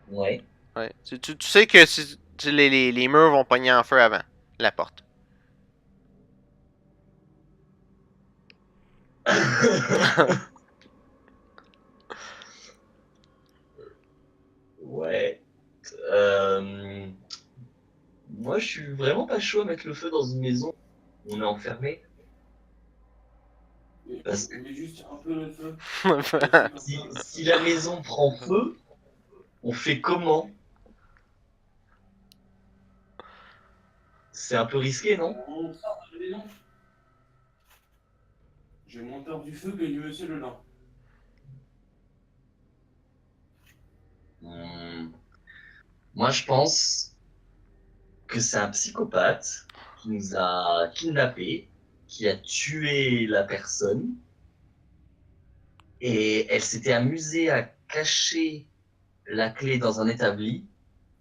Speaker 1: Ouais.
Speaker 3: Ouais. Tu sais que les murs vont pogner en feu avant la porte.
Speaker 1: Ouais. Euh, Moi, je suis vraiment pas chaud à mettre le feu dans une maison où on est enfermé. Parce que
Speaker 2: Mais juste un peu le feu.
Speaker 1: si la maison prend feu, on fait comment? C'est un peu risqué, non?
Speaker 2: On sort de la maison. J'ai monteur du feu que du monsieur dedans.
Speaker 1: Hmm. Moi, je pense que c'est un psychopathe qui nous a kidnappés, qui a tué la personne, et elle s'était amusée à cacher la clé dans un établi.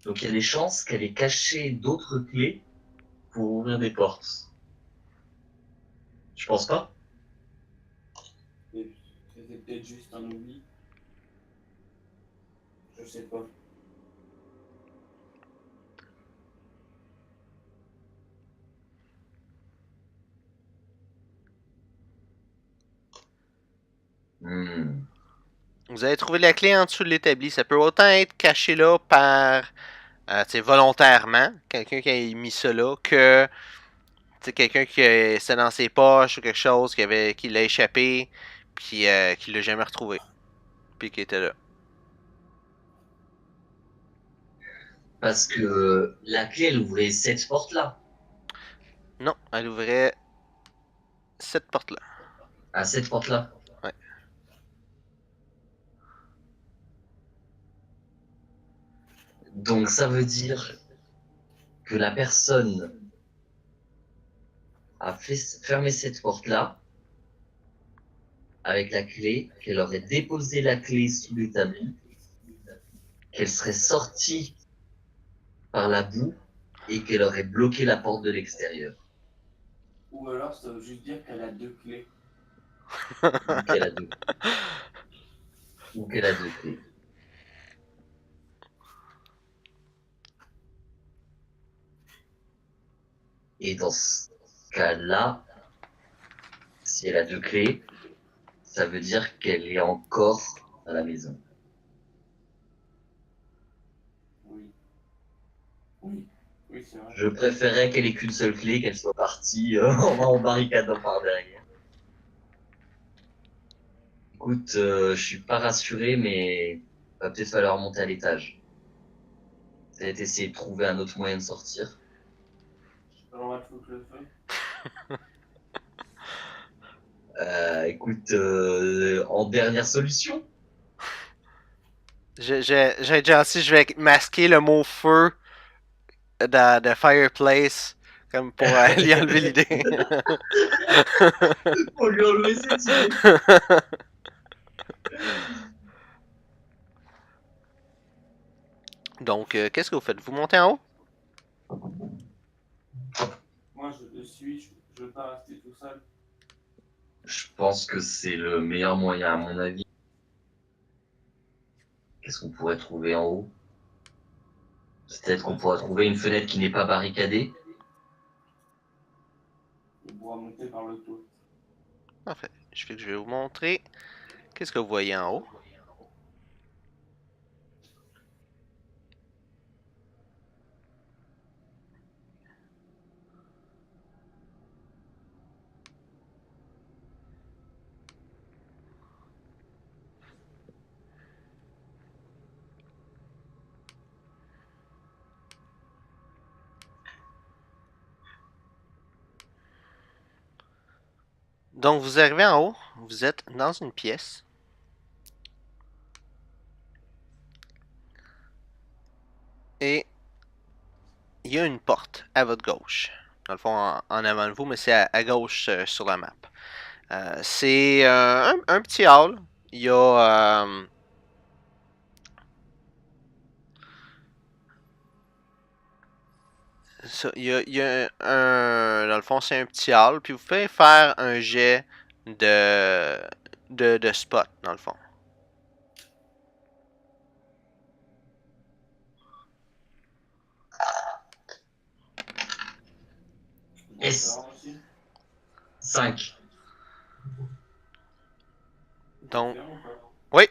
Speaker 1: Donc il y a des chances qu'elle ait caché d'autres clés pour ouvrir des portes. Je pense pas.
Speaker 2: Et c'était peut-être juste un oubli. Je sais pas.
Speaker 1: Hmm.
Speaker 3: Vous avez trouvé la clé en dessous de l'établi. Ça peut autant être caché là par, volontairement, quelqu'un qui a mis ça là, que quelqu'un qui a ça dans ses poches ou quelque chose qui l'a échappé, puis qui l'a jamais retrouvé, puis qui était là.
Speaker 1: Parce que la clé, elle ouvrait cette porte-là.
Speaker 3: Non, elle ouvrait cette porte-là.
Speaker 1: À cette porte-là.
Speaker 3: Ouais.
Speaker 1: Donc ça veut dire que la personne a fermé cette porte-là avec la clé, qu'elle aurait déposé la clé sous l'établi, qu'elle serait sortie par la boue et qu'elle aurait bloqué la porte de l'extérieur.
Speaker 2: Ou alors ça veut juste dire qu'elle a deux clés.
Speaker 1: Ou qu'elle a deux. Ou qu'elle a deux clés. Et dans ce cas-là, si elle a deux clés, ça veut dire qu'elle est encore à la maison.
Speaker 2: Oui. Oui. Oui, c'est vrai.
Speaker 1: Je préférerais qu'elle ait qu'une seule clé, qu'elle soit partie en barricadant par derrière. Écoute, je suis pas rassuré, mais va peut-être falloir monter à l'étage. Peut-être essayer de trouver un autre moyen de sortir.
Speaker 2: Alors on va te foutre le feu.
Speaker 1: Écoute, en dernière solution.
Speaker 3: J'ai déjà dit, je vais masquer le mot feu de fireplace, comme pour lui enlever l'idée.
Speaker 1: On lui enlever cette idée.
Speaker 3: Donc, qu'est-ce que vous faites? Vous montez en haut?
Speaker 2: Moi je le suis, je veux pas rester tout seul.
Speaker 1: Je pense que c'est le meilleur moyen à mon avis. Qu'est-ce qu'on pourrait trouver en haut? Peut-être qu'on pourrait trouver une fenêtre qui n'est pas barricadée.
Speaker 2: On pourra monter par le toit.
Speaker 3: Parfait. Je vais vous montrer qu'est-ce que vous voyez en haut. Donc, vous arrivez en haut, vous êtes dans une pièce. Et il y a une porte à votre gauche. Dans le fond, en avant de vous, mais c'est à gauche sur la map. C'est un petit hall. Il y a. Il y a un. Dans le fond, c'est un petit hall. Puis vous pouvez faire un jet de de spot, dans le fond.
Speaker 1: Yes. 5.
Speaker 3: Donc, oui.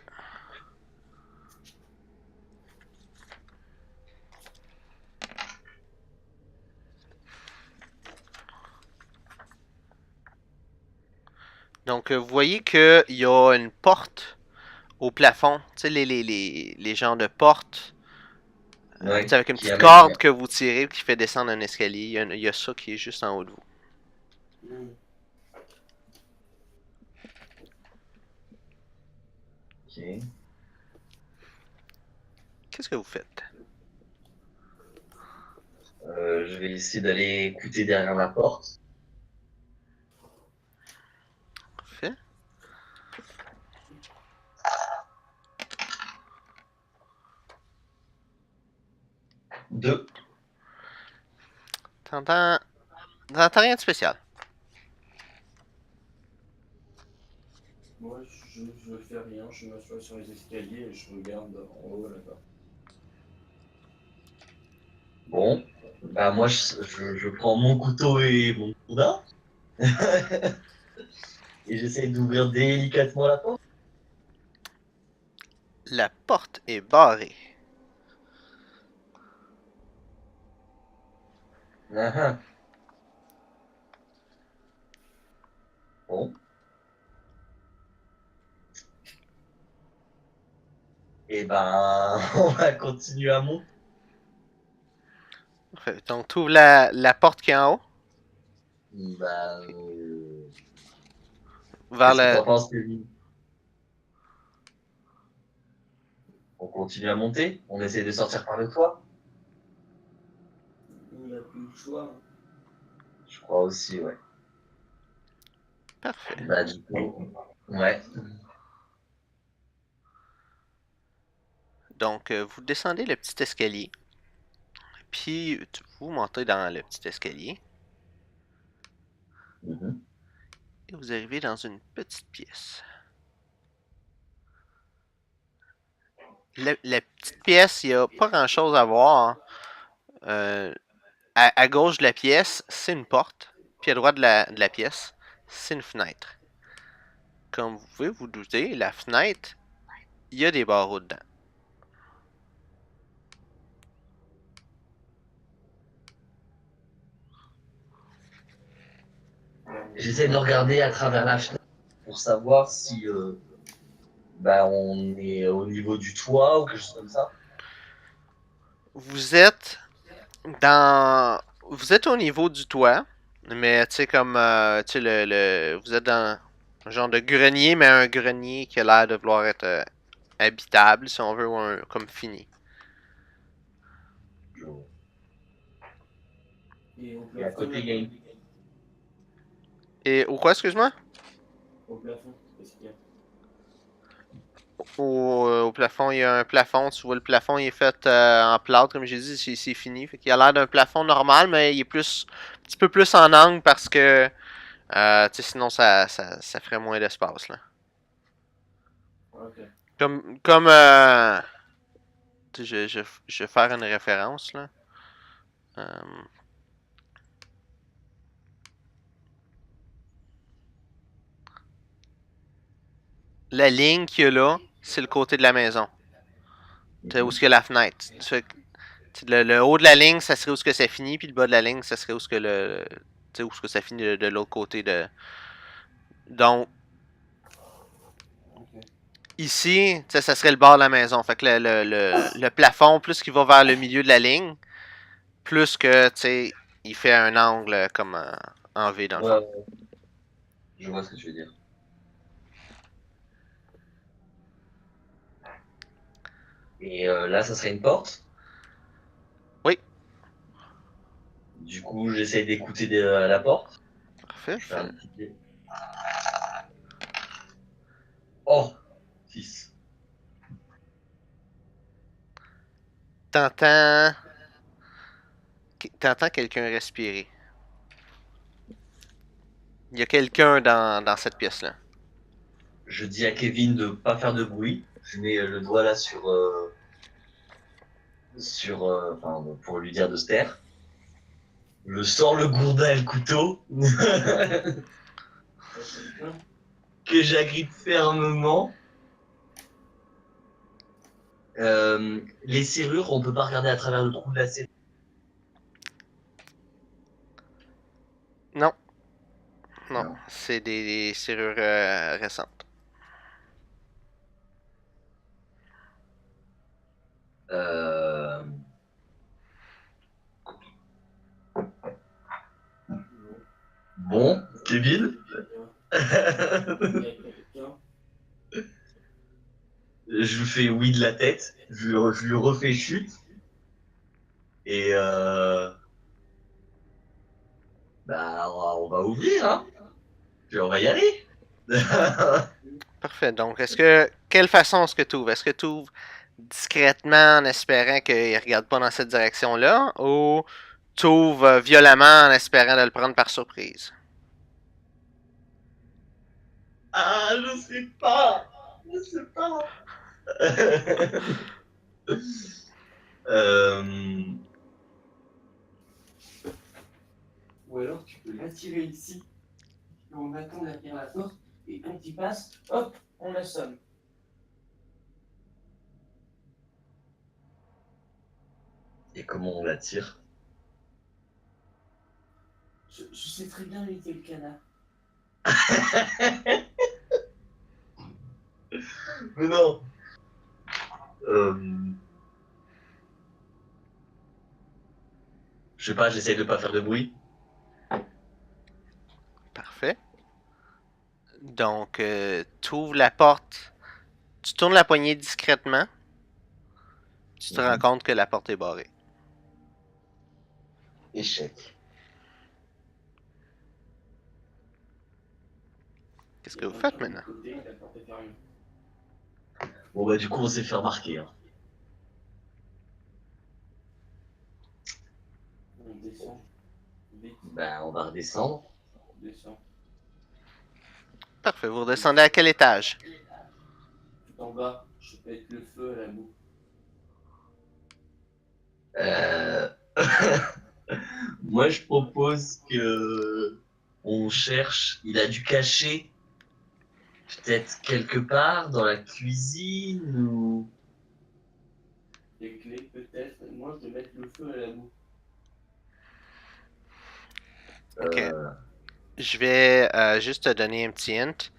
Speaker 3: Donc, vous voyez qu'il y a une porte au plafond. Tu sais, les genres de portes.
Speaker 1: Ouais,
Speaker 3: Tu sais, avec une
Speaker 1: qui
Speaker 3: petite
Speaker 1: amène-
Speaker 3: corde que vous tirez qui fait descendre un escalier. Il y a ça qui est juste en haut de vous.
Speaker 1: Ok.
Speaker 3: Qu'est-ce que vous faites?
Speaker 1: Je vais essayer d'aller écouter derrière la porte.
Speaker 3: Parfait.
Speaker 1: Deux.
Speaker 3: T'entends rien de spécial.
Speaker 2: Moi, je fais rien, je m'assois sur les escaliers et je regarde en haut là-bas.
Speaker 1: Bon. Bah moi, je prends mon couteau et mon couteau et j'essaie d'ouvrir délicatement la porte.
Speaker 3: La porte est barrée.
Speaker 1: Ah, ah. Bon. Et ben, on va continuer à monter.
Speaker 3: Parfait. Donc, tu ouvres la porte qui est en haut
Speaker 1: Bah,
Speaker 3: vers
Speaker 1: qu'est-ce que
Speaker 3: le.
Speaker 1: t'en penses, Kevin? On continue à monter? On essaie de sortir par le toit?
Speaker 2: Il n'a plus le choix.
Speaker 1: Je crois aussi, ouais.
Speaker 3: Parfait.
Speaker 1: Bah, du coup, ouais.
Speaker 3: Donc, vous descendez le petit escalier. Puis, vous montez dans le petit escalier.
Speaker 1: Mhm.
Speaker 3: Et vous arrivez dans une petite pièce. La petite pièce, il n'y a pas grand-chose à voir. À gauche de la pièce, c'est une porte. Puis à droite de la pièce, c'est une fenêtre. Comme vous pouvez vous douter, la fenêtre, il y a des barreaux dedans.
Speaker 1: J'essaie de regarder à travers la fenêtre pour savoir si bah, on est au niveau du toit ou quelque chose comme ça.
Speaker 3: Vous êtes dans. Vous êtes au niveau du toit, mais tu sais, comme. Tu sais, vous êtes dans un genre de grenier, mais un grenier qui a l'air de vouloir être habitable, si on veut, ou comme fini.
Speaker 2: Et au
Speaker 1: Et à
Speaker 2: plafond,
Speaker 1: côté, il y a une...
Speaker 3: Et ou quoi, excuse-moi?
Speaker 2: au plafond, qu'est-ce qu'il y a?
Speaker 3: Au plafond, il y a un plafond. Tu vois, le plafond il est fait en plâtre, comme j'ai dit, c'est fini. Fait qu'il a l'air d'un plafond normal, mais il est plus, un petit peu plus en angle parce que tu sais, sinon ça ferait moins d'espace là.
Speaker 2: Ok.
Speaker 3: Comme tu sais, je vais faire une référence là. Euh, la ligne qu'il y a là, c'est le côté de la maison. Tu sais, où est-ce qu'il y a la fenêtre. Le haut de la ligne, ça serait où ce que ça finit, puis le bas de la ligne, ça serait où ce que tu sais, où ce que ça finit de l'autre côté de. Donc,
Speaker 2: Ok.
Speaker 3: ici, tu sais, ça serait le bord de la maison. Fait que le plafond, plus qu'il va vers le milieu de la ligne, plus que, tu sais, il fait un angle comme en V dans le
Speaker 1: Ouais,
Speaker 3: fond.
Speaker 1: ouais, je vois ce que tu veux dire. Et là, ça serait une porte.
Speaker 3: Oui,
Speaker 1: Du coup, j'essaie d'écouter à la porte.
Speaker 3: parfait.
Speaker 1: Je fais un petit pied. Oh, 6.
Speaker 3: T'entends, t'entends quelqu'un respirer. Il y a quelqu'un dans cette pièce-là.
Speaker 1: Je dis à Kevin de pas faire de bruit. Je mets le doigt là enfin, pour lui dire de se taire. Je sors le gourdin et le couteau que j'agrippe fermement. Les serrures, on peut pas regarder à travers le trou de la serrure.
Speaker 3: Non, non,
Speaker 1: Non.
Speaker 3: c'est des serrures récentes.
Speaker 1: Euh, Bon, Kevin.
Speaker 2: Il y a quelqu'un.
Speaker 1: Je lui fais oui de la tête. Je lui refais chute. Et bah, on va ouvrir, hein. Puis on va y aller.
Speaker 3: Parfait. Donc, quelle façon est-ce que tu ouvres? Est-ce que tu ouvres discrètement en espérant qu'il ne regarde pas dans cette direction-là, ou tu ouvres violemment en espérant de le prendre par surprise?
Speaker 1: Ah, je sais pas. Je sais pas. euh,
Speaker 2: Ou alors tu peux l'attirer ici, et on attend derrière la porte, et quand il passe, hop, on l'assomme.
Speaker 1: Et comment on l'attire?
Speaker 2: Je sais très bien éviter le canard.
Speaker 1: Mais non. Je sais pas, j'essaye de pas faire de bruit.
Speaker 3: Parfait. Donc, tu ouvres la porte, tu tournes la poignée discrètement, tu te rends compte que la porte est barrée.
Speaker 1: Échec.
Speaker 3: Qu'est-ce que vous faites maintenant?
Speaker 2: Côté, la porte est fermée.
Speaker 1: Bon bah du coup on s'est fait remarquer. Hein.
Speaker 2: On descend. Vite,
Speaker 1: Ben on va redescendre.
Speaker 2: on descend.
Speaker 3: Parfait. Vous redescendez à quel étage?
Speaker 2: Tout en bas, je pète le feu à la boue.
Speaker 1: Euh... Moi je propose que on cherche. Il a dû cacher peut-être quelque part dans la cuisine ou.
Speaker 2: Les clés, peut-être. Moi, je vais mettre le feu à la boue.
Speaker 3: Ok.
Speaker 1: Euh...
Speaker 3: Je vais juste te donner un petit hint.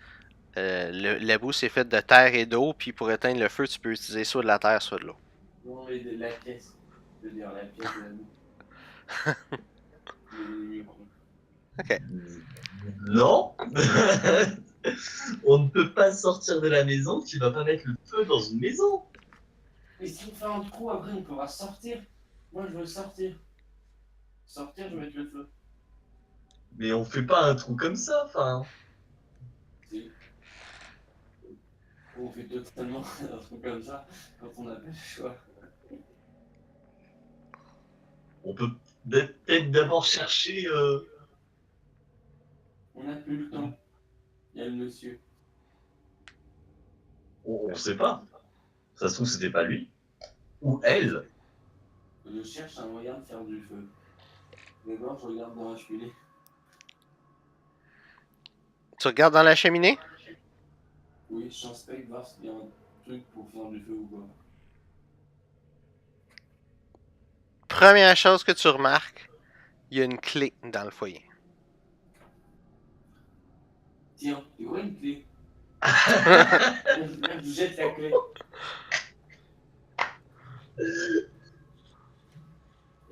Speaker 3: La boue, c'est faite de terre et d'eau, puis pour éteindre le feu, tu peux utiliser soit de la terre, soit de l'eau.
Speaker 2: Non, mais de la pièce. Je veux dire, la pièce de la boue. Le mur.
Speaker 3: Ok.
Speaker 1: Non. On ne peut pas sortir de la maison. Tu vas pas mettre le feu dans une maison.
Speaker 2: Mais si on fait un trou, après, on pourra sortir. Moi, je veux sortir. Sortir, je vais mettre le feu.
Speaker 1: Mais on fait pas un trou comme ça. Enfin.
Speaker 2: Si. On fait totalement un truc comme ça quand on n'a pas le choix.
Speaker 1: On peut peut-être d'abord chercher.
Speaker 2: On n'a plus le temps. Il y a le monsieur.
Speaker 1: On sait pas. Ça se trouve c'était pas lui ou elle.
Speaker 2: Je cherche un moyen de faire du feu. D'abord, je regarde dans la cheminée.
Speaker 3: Tu regardes dans la cheminée?
Speaker 2: Oui, j'inspecte voir s'il y a un truc pour faire du feu ou pas.
Speaker 3: Première chose que tu remarques, il y a une clé dans le foyer.
Speaker 2: Tiens, et ouais, une clé. Je jette la clé.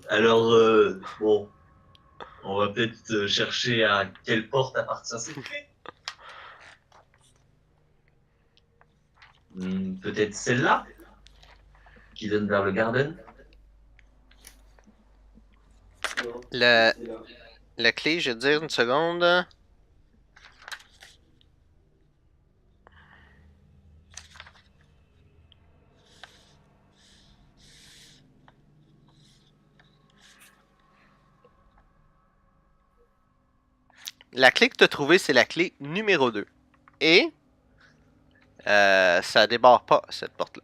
Speaker 1: Alors bon, on va peut-être chercher à quelle porte appartient cette clé. Peut-être celle-là qui donne vers le garden.
Speaker 2: Non,
Speaker 3: La,
Speaker 2: c'est là.
Speaker 3: la clé, je vais te dire une seconde. La clé que tu as trouvée, c'est la clé numéro 2. Et Ça débarre pas, cette porte-là.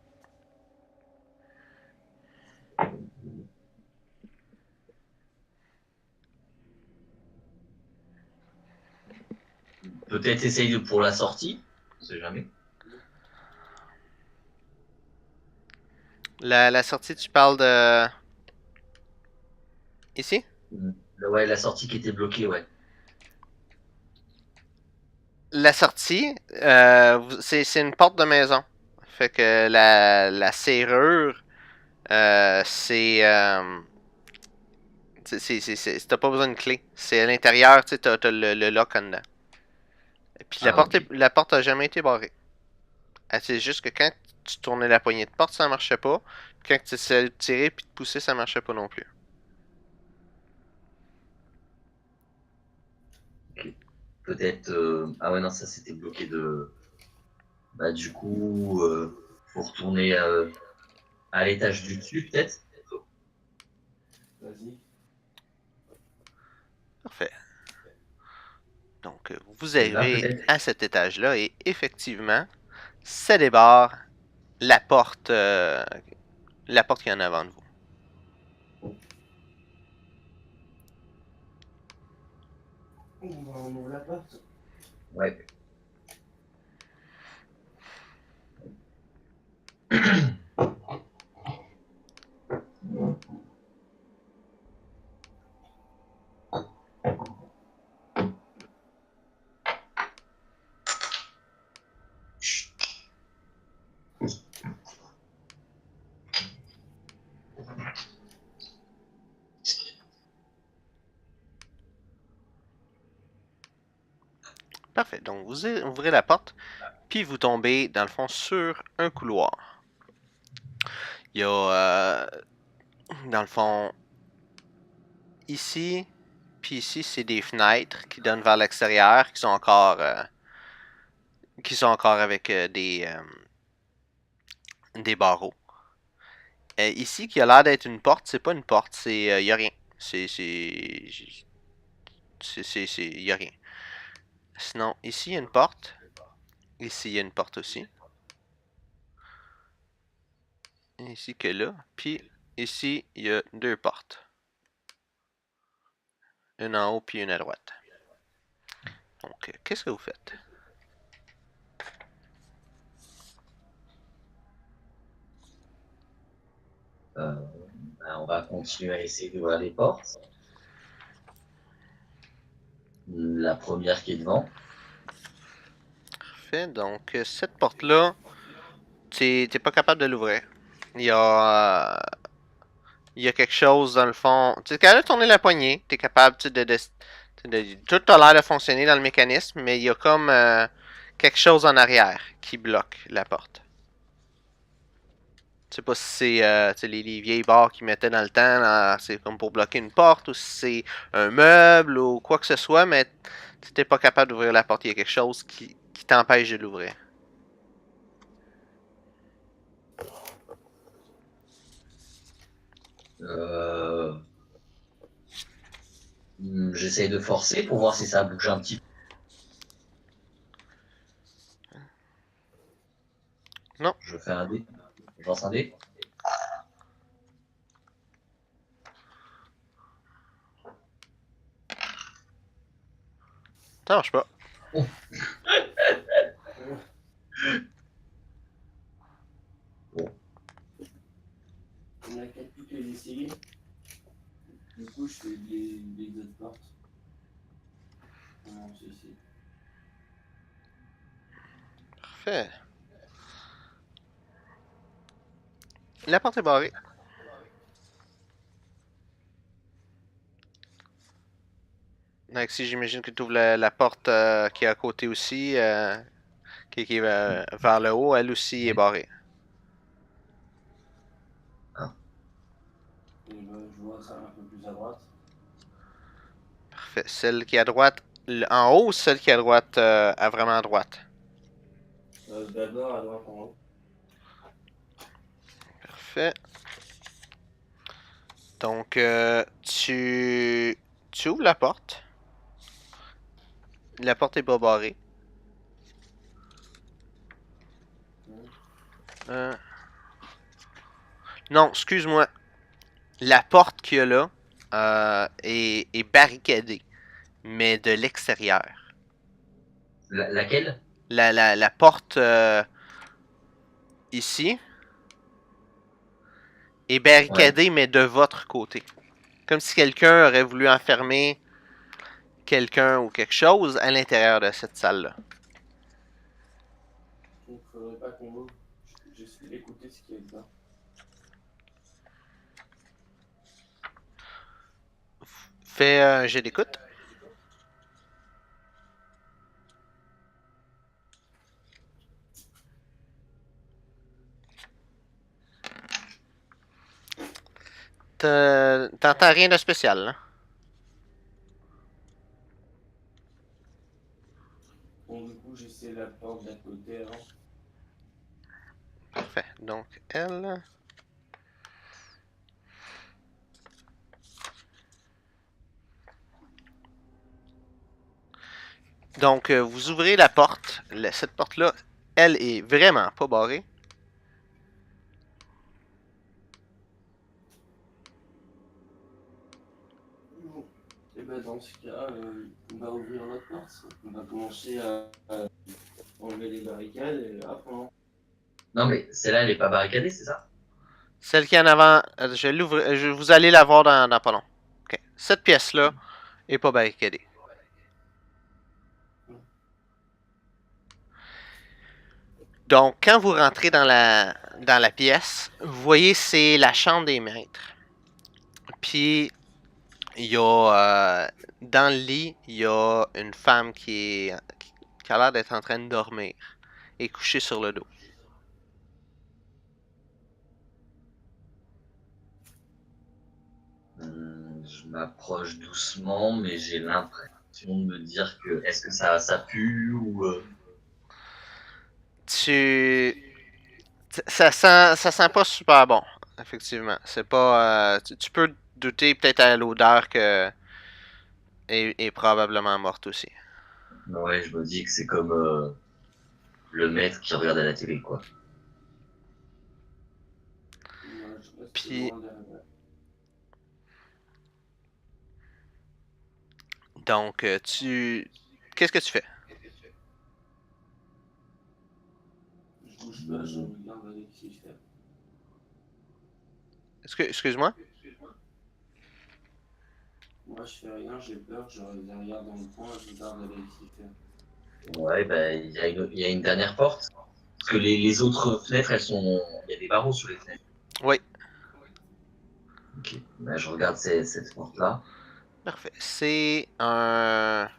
Speaker 1: Peut-être essayer pour la sortie. On sait jamais.
Speaker 3: La sortie, tu parles de... Ici?
Speaker 1: Ouais, la sortie qui était bloquée, ouais.
Speaker 3: La sortie, c'est une porte de maison. Fait que la serrure, c'est... t'as pas besoin de clé. C'est à l'intérieur, tu sais, t'as le lock en dedans. Puis
Speaker 1: Ah, ok.
Speaker 3: la porte a jamais été barrée. C'est juste que quand tu tournais la poignée de porte, ça marchait pas. Quand tu essayais de tirer puis de pousser, ça marchait pas non plus.
Speaker 1: Ok. Peut-être. Ah ouais, non, ça c'était bloqué de. Bah, du coup, faut retourner à l'étage du dessus, peut-être.
Speaker 2: Vas-y.
Speaker 3: Parfait. Donc, vous
Speaker 1: Celle-là,
Speaker 3: arrivez
Speaker 1: peut-être.
Speaker 3: à cet étage-là et effectivement, ça débarre la porte qui est en avant de vous.
Speaker 2: On ouvre la porte.
Speaker 1: Ouais.
Speaker 3: Parfait. Donc, vous ouvrez la porte, puis vous tombez, dans le fond, sur un couloir. Il y a, dans le fond, ici, puis ici, c'est des fenêtres qui donnent vers l'extérieur, qui sont encore avec des barreaux. Ici, qui a l'air d'être une porte, c'est pas une porte, y a rien. Y a rien. Sinon, ici, il y a une porte. Ici, il y a une porte aussi. Ici que là. Puis, ici, il y a deux portes. Une en haut, puis une à droite. Donc, qu'est-ce que vous faites?
Speaker 1: Bah, on va continuer à essayer d'ouvrir les portes. La première qui est devant.
Speaker 3: Parfait. Donc, cette porte-là, t'es pas capable de l'ouvrir. Il y a, il y a quelque chose dans le fond. Tu es capable de tourner la poignée. Tu es capable tout a l'air de fonctionner dans le mécanisme, mais il y a comme quelque chose en arrière qui bloque la porte. Je sais pas si c'est les vieilles barres qu'ils mettaient dans le temps, c'est comme pour bloquer une porte, ou si c'est un meuble, ou quoi que ce soit, mais tu n'es pas capable d'ouvrir la porte. Il y a quelque chose qui t'empêche de l'ouvrir.
Speaker 1: Euh, J'essaye de forcer pour voir si ça bouge un petit peu.
Speaker 3: Non.
Speaker 1: Je fais un dé. Je lance un dé.
Speaker 3: Ça marche pas.
Speaker 2: On a qu'à plus que l'essayer. Du coup, je fais les autres portes. Non, c'est ici.
Speaker 3: Parfait. La porte est barrée. Donc, si j'imagine que tu ouvres la porte qui est à côté aussi, qui est vers le haut, elle aussi est barrée.
Speaker 2: Et ben, je vois ça un peu plus à droite.
Speaker 3: Parfait. Celle qui est à droite, en haut, ou celle qui est à droite, à vraiment à droite?
Speaker 2: D'abord à droite en haut.
Speaker 3: Parfait. Donc, tu ouvres la porte. La porte est pas barrée. Euh, Non, excuse-moi. La porte qu'il y a là est barricadée, mais de l'extérieur.
Speaker 1: Laquelle?
Speaker 3: La porte ici est
Speaker 1: Ouais.
Speaker 3: barricadée, mais de votre côté. Comme si quelqu'un aurait voulu enfermer quelqu'un ou quelque chose à l'intérieur de cette salle-là.
Speaker 2: Donc, faudrait pas qu'on m'ouvre. J'essaie d'écouter ce qu'il y a dedans.
Speaker 3: Fais un jet d'écoute. T'entends rien de spécial, là?
Speaker 2: Bon, du coup, j'essaie la porte d'à côté avant.
Speaker 3: Parfait. Donc, elle. Donc, vous ouvrez la porte. Cette porte-là, elle est vraiment pas barrée.
Speaker 2: Bon. Et ben dans ce cas, on va ouvrir notre porte. On va commencer à enlever les barricades et après.
Speaker 1: Non, mais celle-là, elle est pas barricadée, c'est ça?
Speaker 3: Celle qui est en avant, je l'ouvre. Vous allez la voir dans pas long. Ok. Cette pièce-là est pas barricadée. Donc, quand vous rentrez dans la pièce, vous voyez, c'est la chambre des maîtres. Puis, il y a, dans le lit, il y a une femme qui a l'air d'être en train de dormir et couchée sur le dos.
Speaker 1: Je m'approche doucement, mais j'ai l'impression de me dire que est-ce que ça pue ou
Speaker 3: Tu, ça sent pas super bon, effectivement. C'est pas, tu peux douter peut-être à l'odeur que est probablement morte aussi.
Speaker 1: ouais, je me dis que c'est comme le maître qui regarde à la télé, quoi.
Speaker 2: Moi, je reste
Speaker 3: Puis,
Speaker 2: loin derrière.
Speaker 3: donc, qu'est-ce que tu fais?
Speaker 2: Je bouge pas, je regarde Alexis faire.
Speaker 3: Excuse-moi?
Speaker 2: Moi, je fais rien, j'ai peur, je reste derrière dans le coin, je regarde Alexis faire.
Speaker 1: Ouais, ben il y a une dernière porte. Parce que les autres fenêtres, il y a des barreaux sur les fenêtres.
Speaker 3: Oui,
Speaker 1: Ok. Ben, je regarde cette porte-là.
Speaker 3: parfait. C'est un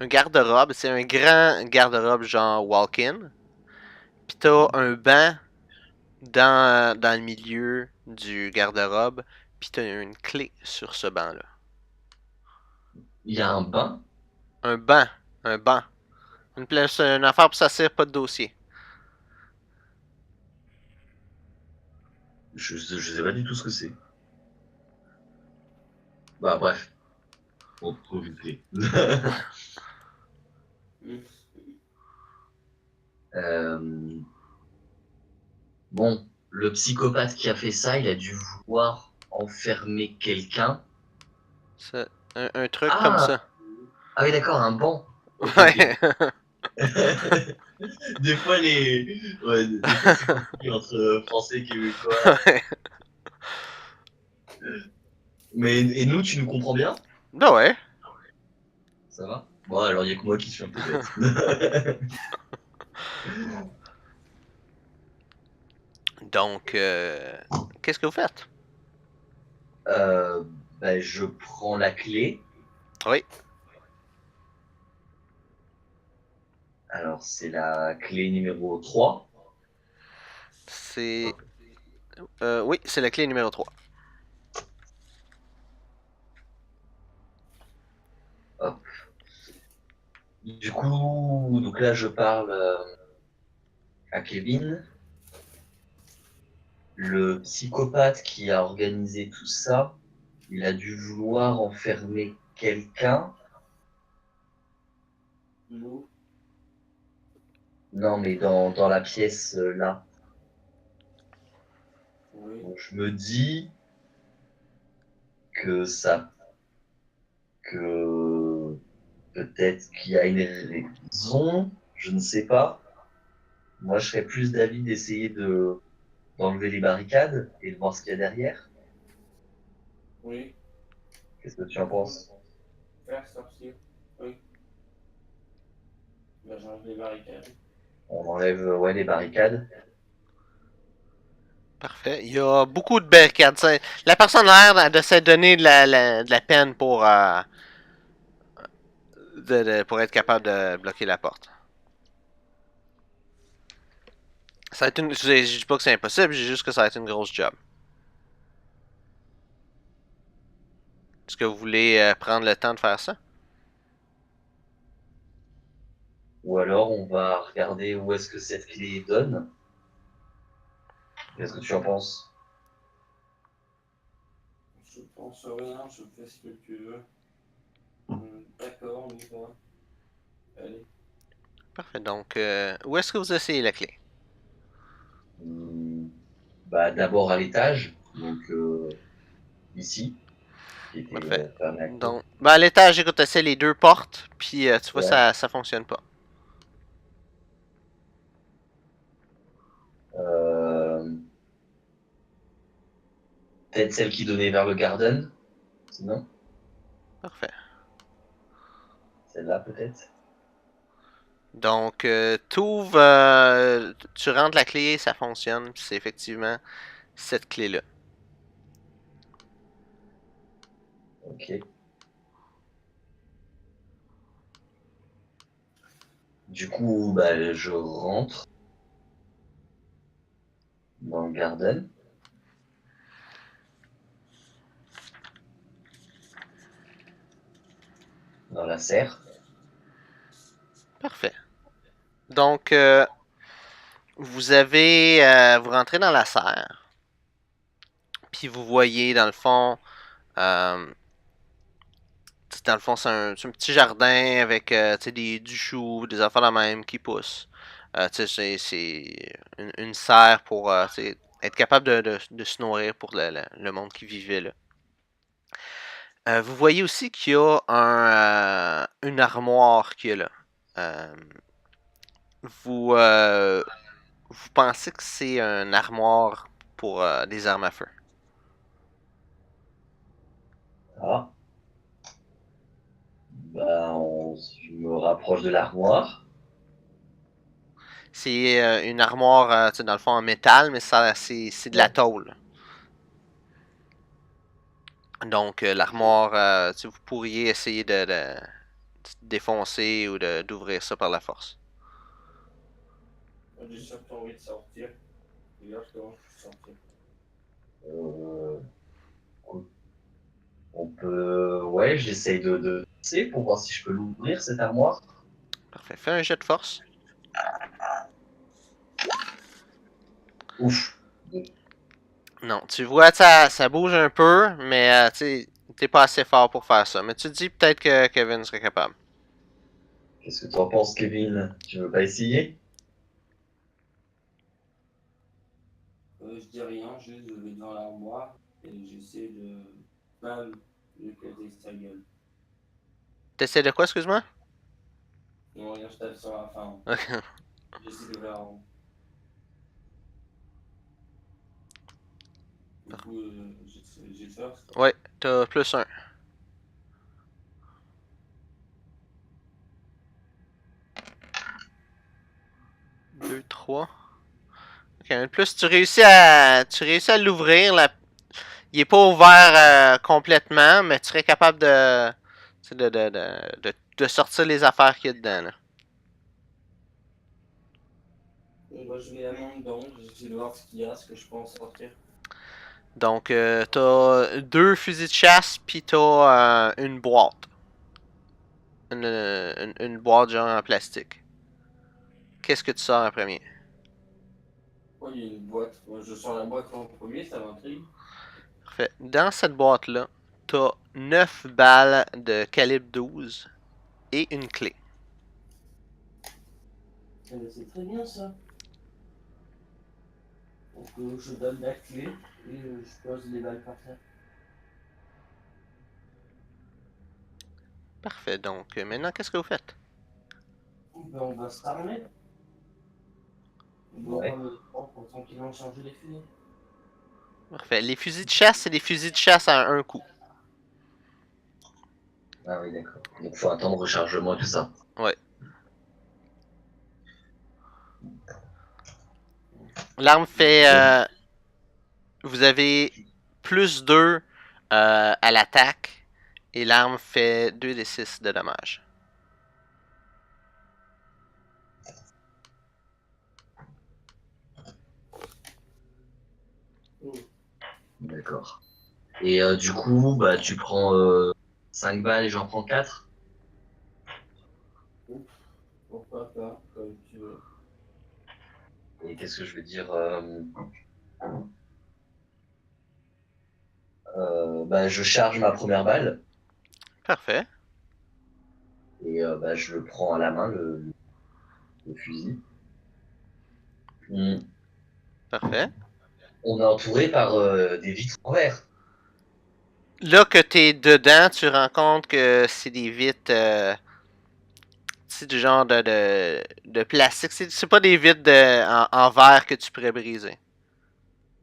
Speaker 3: garde-robe. C'est un grand garde-robe genre walk-in. Puis t'as un banc dans le milieu du garde-robe. Puis t'as une clé sur ce banc-là.
Speaker 1: Il y a un bain.
Speaker 3: Un banc. Un banc. Une affaire pour s'asseoir, pas de dossier.
Speaker 1: Je sais pas du tout ce que c'est. Bah bref. On trouve une clé. Euh, Bon, le psychopathe qui a fait ça, il a dû vouloir enfermer quelqu'un.
Speaker 3: C'est un truc comme
Speaker 1: Ah,
Speaker 3: ça.
Speaker 1: ah oui, d'accord, un banc. Ok,
Speaker 3: Ouais.
Speaker 1: ok. Des fois, des fois, c'est compliqué entre français et québécois.
Speaker 3: Ouais.
Speaker 1: Mais, et nous, tu nous comprends bien?
Speaker 3: Ben ouais.
Speaker 1: Ça va? Bon, alors, il y a que moi qui suis un peu bête.
Speaker 3: Donc, qu'est-ce que vous faites?
Speaker 1: Euh, Ben, je prends la clé.
Speaker 3: Oui.
Speaker 1: Alors, c'est la clé numéro 3.
Speaker 3: C'est. Oui, c'est la clé numéro 3.
Speaker 1: Hop. Du coup, donc là, je parle à Kevin. Le psychopathe qui a organisé tout ça, il a dû vouloir enfermer quelqu'un.
Speaker 2: Nous,
Speaker 1: Non, mais dans la pièce là.
Speaker 2: Oui.
Speaker 1: Donc, je me dis que ça, que peut-être qu'il y a une raison, je ne sais pas. Moi, je serais plus d'avis d'essayer d'enlever les barricades et de voir ce qu'il y a derrière.
Speaker 2: Oui.
Speaker 1: Qu'est-ce que tu en penses?
Speaker 2: Faire sortir. Oui. Bah, j'enlève les barricades.
Speaker 1: On enlève ouais, les barricades.
Speaker 3: Parfait. Il y a beaucoup de barricades. La personne a l'air de se donner de la peine pour être capable de bloquer la porte. Ça va être je dis pas que c'est impossible, je dis juste que ça va être une grosse job. Est-ce que vous voulez prendre le temps de faire ça?
Speaker 1: Ou alors, on va regarder où est-ce que cette clé donne. Qu'est-ce que tu en penses?
Speaker 2: Je pense rien, je fais ce que tu veux. D'accord, on y va. Allez.
Speaker 3: Parfait. Donc, où est-ce que vous essayez la clé?
Speaker 1: Hum, Bah, d'abord à l'étage, donc ici, qui était
Speaker 3: Parfait.
Speaker 1: fermé à clé.
Speaker 3: Donc, ben à l'étage, écoute, t'essaies les deux portes, puis tu vois,
Speaker 1: Ouais.
Speaker 3: ça fonctionne pas.
Speaker 1: Euh, Peut-être celle qui donnait vers le garden, sinon,
Speaker 3: Parfait.
Speaker 1: celle-là peut-être.
Speaker 3: Donc, tu rentres la clé, ça fonctionne, puis c'est effectivement cette clé-là.
Speaker 1: Ok. Du coup, bah, je rentre dans le garden, dans la serre.
Speaker 3: Parfait. Donc, vous rentrez dans la serre, puis vous voyez dans le fond, euh, c'est un petit jardin avec du chou, des affaires de même qui poussent. C'est une serre pour être capable de se nourrir pour le monde qui vivait là. Vous voyez aussi qu'il y a une armoire qui est là. Euh, vous, euh, vous pensez que c'est une armoire pour des armes à feu.
Speaker 1: Ah, bah, je me rapproche de l'armoire.
Speaker 3: C'est une armoire, dans le fond, en métal, mais c'est de la
Speaker 1: Ouais.
Speaker 3: tôle. Donc, l'armoire, vous pourriez essayer de défoncer ou d'ouvrir ça par la force.
Speaker 2: J'ai surtout envie de sortir. Regarde comment je suis sorti.
Speaker 1: Euh, on peut, ouais, j'essaye de passer pour voir si je peux l'ouvrir cette armoire.
Speaker 3: Parfait. Fais un jet de force.
Speaker 1: Ouf.
Speaker 3: Non, tu vois, ça bouge un peu, mais tu sais, t'es pas assez fort pour faire ça. Mais tu te dis peut-être que Kevin serait capable.
Speaker 1: Qu'est-ce que tu en penses, Kevin? Tu veux pas essayer?
Speaker 2: Je dis rien, juste je vais dans l'armoire et j'essaie de bam, lui éclater sa gueule.
Speaker 3: T'essaies de quoi, excuse-moi?
Speaker 2: Non, rien, je tape sur la fin. J'essaie d'ouvrir la rampe. Du coup, j'ai first.
Speaker 3: Ouais, t'as plus un. 2, 3. Ok, un de plus, tu réussis à l'ouvrir. Il est pas ouvert complètement, mais tu serais capable de sortir les affaires qu'il y a dedans. Là.
Speaker 2: Donc, moi, je mets la main dedans, j'essaie de voir ce qu'il y a, ce que je peux en sortir.
Speaker 3: Donc, t'as deux fusils de chasse, puis t'as une boîte. Une boîte genre en plastique. Qu'est-ce que tu sors en premier?
Speaker 2: Oh, il y a une boîte. Moi, je sors la boîte en premier, ça m'intrigue.
Speaker 3: Parfait. Dans cette boîte-là, t'as 9 balles de calibre 12 et une clé.
Speaker 2: C'est très bien ça. je donne la clé et je pose les balles par terre.
Speaker 3: Parfait. Donc, maintenant, qu'est-ce que vous faites?
Speaker 2: Ben, on va se ramener. On doit
Speaker 1: Ouais.
Speaker 2: prendre le temps pour tranquillement changer les fusils.
Speaker 3: Parfait. Les fusils de chasse, c'est des fusils de chasse à un coup.
Speaker 1: Ah oui, d'accord. Donc, faut un temps de rechargement et tout ça.
Speaker 3: Ouais. L'arme fait. Vous avez plus 2 à l'attaque. Et l'arme fait 2d6 de dommages.
Speaker 1: D'accord. Et du coup, bah, tu prends 5 balles et j'en prends 4.
Speaker 2: Pourquoi pas, comme tu veux.
Speaker 1: Et qu'est-ce que je veux dire bah, je charge ma première balle
Speaker 3: Parfait.
Speaker 1: et bah, je le prends à la main, le fusil. Hmm.
Speaker 3: Parfait.
Speaker 1: On est entouré par des vitres en verre.
Speaker 3: Là que t'es dedans, tu rends compte que c'est des vitres. C'est du genre de plastique. C'est pas des vitres en verre que tu pourrais briser.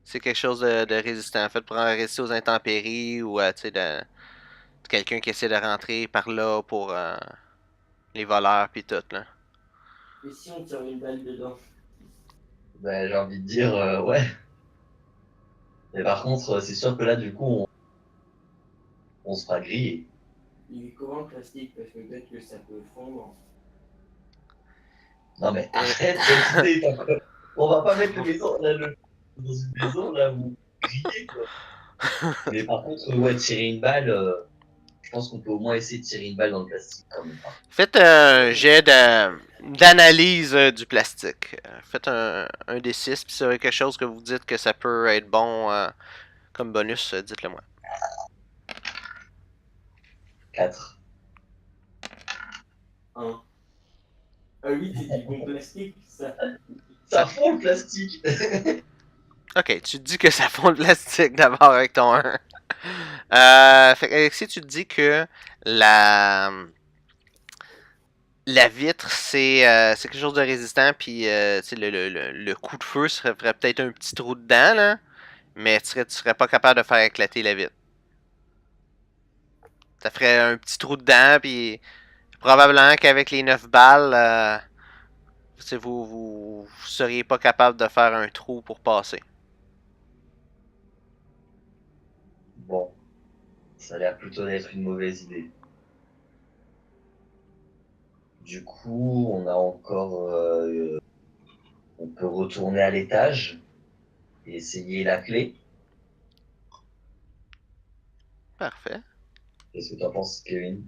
Speaker 3: C'est quelque chose de résistant. En fait, pour résister aux intempéries ou tu sais, de quelqu'un qui essaie de rentrer par là pour les voleurs puis tout là.
Speaker 2: Et si on tire une balle dedans?
Speaker 1: Bah, j'ai envie de dire, ouais. Mais par contre, c'est sûr que là, du coup, on se fera griller.
Speaker 2: Il est comment le plastique? Parce que peut-être que ça peut fondre.
Speaker 1: Non mais
Speaker 3: Et-
Speaker 1: arrête cette idée, t'as quoi. On va pas mettre le maison là, dans une maison là où griller quoi. Mais par contre, ouais, tirer une balle, je pense qu'on peut au moins essayer de tirer une balle dans le plastique quand même.
Speaker 3: Faites un jet d'analyse du plastique. Faites un D6, puis si vous avez quelque chose que vous dites que ça peut être bon comme bonus, dites-le moi.
Speaker 1: 4.
Speaker 2: Un. Ah oui, c'est du bon plastique, ça.
Speaker 1: Ça fond le plastique.
Speaker 3: Ok, tu te dis que ça fond le plastique d'abord avec ton 1. Fait que Alexis, tu te dis que la vitre, c'est quelque chose de résistant, puis tu sais, le coup de feu ferait peut-être un petit trou dedans, là, mais tu serais pas capable de faire éclater la vitre. Ça ferait un petit trou dedans, puis probablement qu'avec les 9 balles, vous seriez pas capable de faire un trou pour passer.
Speaker 1: Bon, ça a l'air plutôt d'être une mauvaise idée. Du coup, on a encore, on peut retourner à l'étage et essayer la clé.
Speaker 3: Parfait.
Speaker 1: Qu'est-ce que t'en penses, Kevin?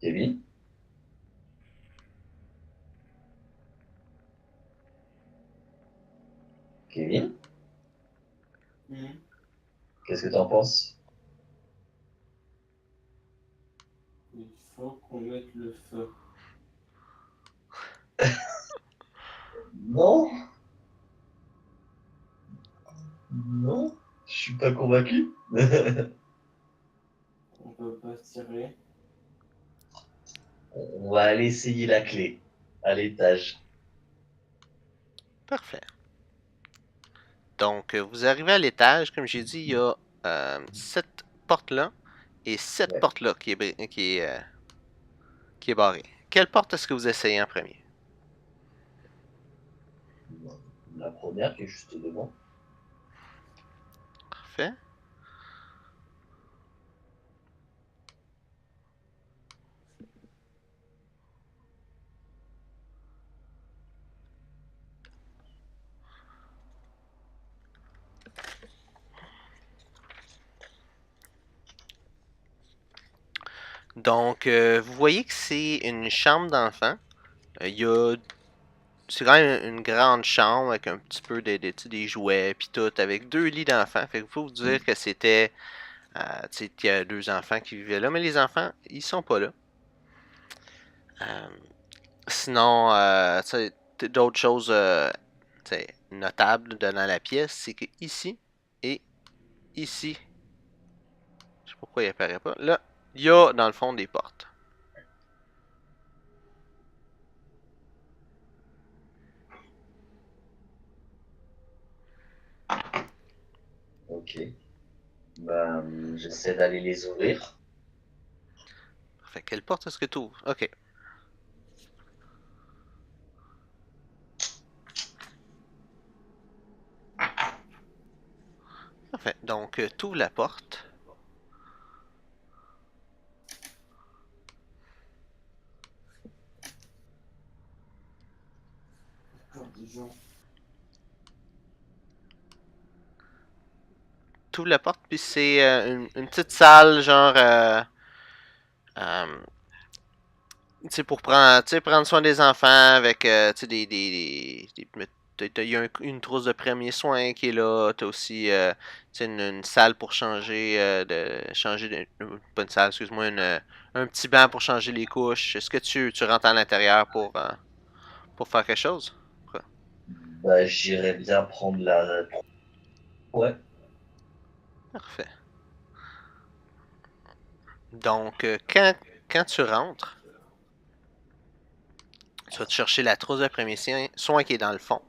Speaker 1: Kevin? Kevin? Qu'est-ce que t'en penses?
Speaker 2: Il faut qu'on mette le feu.
Speaker 1: Non? Non? Je suis pas convaincu.
Speaker 2: On peut pas tirer.
Speaker 1: On va aller essayer la clé à l'étage.
Speaker 3: Parfait. Donc, vous arrivez à l'étage. Comme j'ai dit, il y a cette porte-là et cette
Speaker 1: Ouais.
Speaker 3: porte-là qui est barrée. Quelle porte est-ce que vous essayez en premier?
Speaker 1: La première qui est juste devant.
Speaker 3: Parfait. Donc, vous voyez que c'est une chambre d'enfant. C'est quand même une grande chambre avec un petit peu des jouets puis tout, avec 2 lits d'enfants. Fait que faut vous dire que c'était, tu sais, qu'il y a 2 enfants qui vivaient là, mais les enfants, ils sont pas là. Euh, Sinon, tu sais, d'autres choses tu sais, notables dans la pièce, c'est que ici et ici, je sais pas pourquoi il apparaît pas, là, il y a dans le fond des portes.
Speaker 1: Ok. Ben, j'essaie d'aller les ouvrir.
Speaker 3: Fait quelle porte est-ce que tu ouvres? Ok. Parfait. Donc, tu ouvres la porte.
Speaker 2: Encore des gens.
Speaker 3: Tu ouvres la porte, puis c'est une petite salle, genre, tu sais, pour prendre, tu sais, prendre soin des enfants avec, tu sais, il y a une trousse de premiers soins qui est là. T'as aussi tu sais, une salle pour changer, pas une salle, excuse-moi, un petit banc pour changer les couches. Est-ce que tu rentres à l'intérieur pour faire quelque chose?
Speaker 1: Bah, j'irais bien prendre la. Ouais.
Speaker 3: Parfait. Donc, quand tu rentres, tu vas te chercher la trousse de premiers soins qui est dans le fond.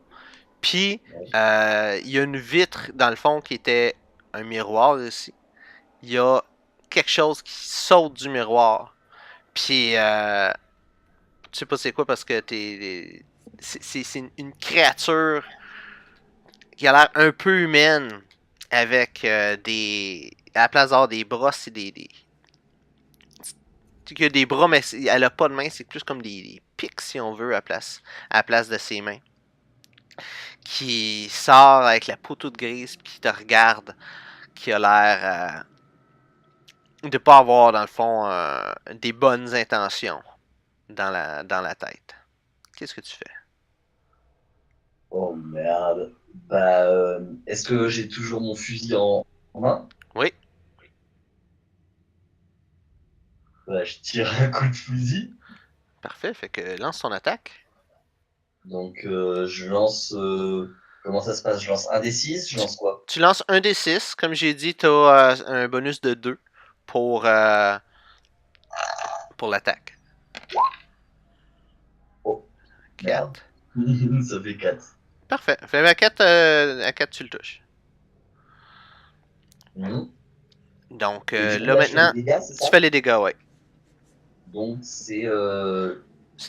Speaker 3: Puis,
Speaker 1: Ouais.
Speaker 3: il y a une vitre dans le fond qui était un miroir ici. Il y a quelque chose qui saute du miroir. Puis, tu sais pas c'est quoi parce que c'est une créature qui a l'air un peu humaine avec des. À la place d'avoir des bras, c'est des. Tu sais, qu'il y a des bras, mais elle a pas de main, c'est plus comme des pics si on veut à la place de ses mains. Qui sort avec la peau toute grise, puis qui te regarde, qui a l'air de pas avoir, dans le fond, des bonnes intentions dans la tête. Qu'est-ce que tu fais?
Speaker 1: Oh merde. Bah, est-ce que j'ai toujours mon fusil en main?
Speaker 3: Oui,
Speaker 1: Bah, je tire un coup de fusil.
Speaker 3: parfait. Fait que lance ton attaque.
Speaker 1: Donc, je lance. Comment ça se passe? Je lance un des 6, je
Speaker 3: Tu,
Speaker 1: lance quoi?
Speaker 3: tu lances un des 6. Comme j'ai dit, tu as un bonus de 2 pour, euh, pour l'attaque.
Speaker 1: Oh, merde.
Speaker 3: 4.
Speaker 1: Ça fait 4.
Speaker 3: Parfait. Fait à 4, tu le touches. Donc
Speaker 1: Et du coup,
Speaker 3: là
Speaker 1: là, je fais les
Speaker 3: maintenant,
Speaker 1: dégâts, c'est
Speaker 3: tu
Speaker 1: ça?
Speaker 3: fais les dégâts, ouais.
Speaker 1: Donc, c'est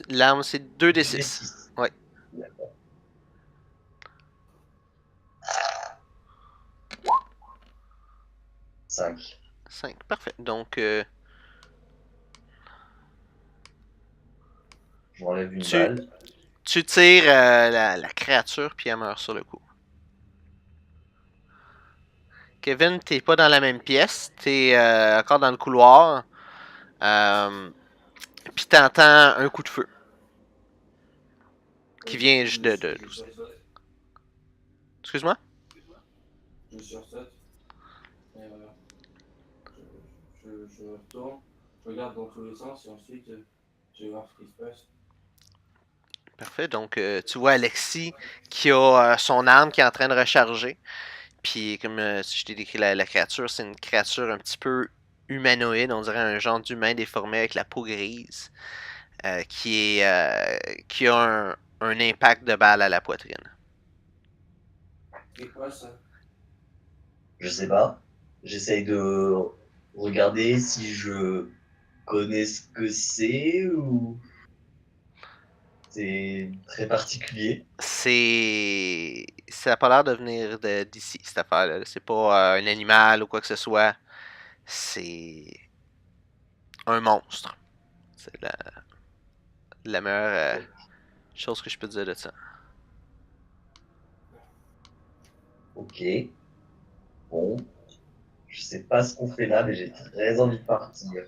Speaker 3: L'arme, c'est 2 des
Speaker 1: 2 des
Speaker 3: 6.
Speaker 1: 6.
Speaker 3: Ouais.
Speaker 1: D'accord. 5.
Speaker 3: 5. Parfait. Donc
Speaker 1: J'enlève une
Speaker 3: tu,
Speaker 1: balle.
Speaker 3: tu tires la créature, puis elle meurt sur le coup. Kevin, t'es pas dans la même pièce, t'es encore dans le couloir, puis t'entends un coup de feu qui
Speaker 2: Du
Speaker 3: vient
Speaker 2: coup,
Speaker 3: juste de.
Speaker 2: je sursaute.
Speaker 3: Excuse-moi?
Speaker 2: Je sursaute. Et je retourne. Je regarde dans tous les sens et ensuite je vais voir ce qui se passe.
Speaker 3: Parfait. Donc, tu vois Alexis qui a son arme qui est en train de recharger. Puis, comme si je t'ai décrit la créature, c'est une créature un petit peu humanoïde, on dirait un genre d'humain déformé avec la peau grise, qui a un impact de balle à la poitrine.
Speaker 2: C'est quoi ça?
Speaker 1: Je sais pas. J'essaye de regarder si je connais ce que c'est ou c'est très particulier.
Speaker 3: Ça n'a pas l'air de venir d'ici, cette affaire-là. C'est pas un animal ou quoi que ce soit. C'est un monstre. C'est la meilleure chose que je peux te dire de ça.
Speaker 1: Ok. Bon. Je sais pas ce qu'on fait là, mais j'ai très envie de partir.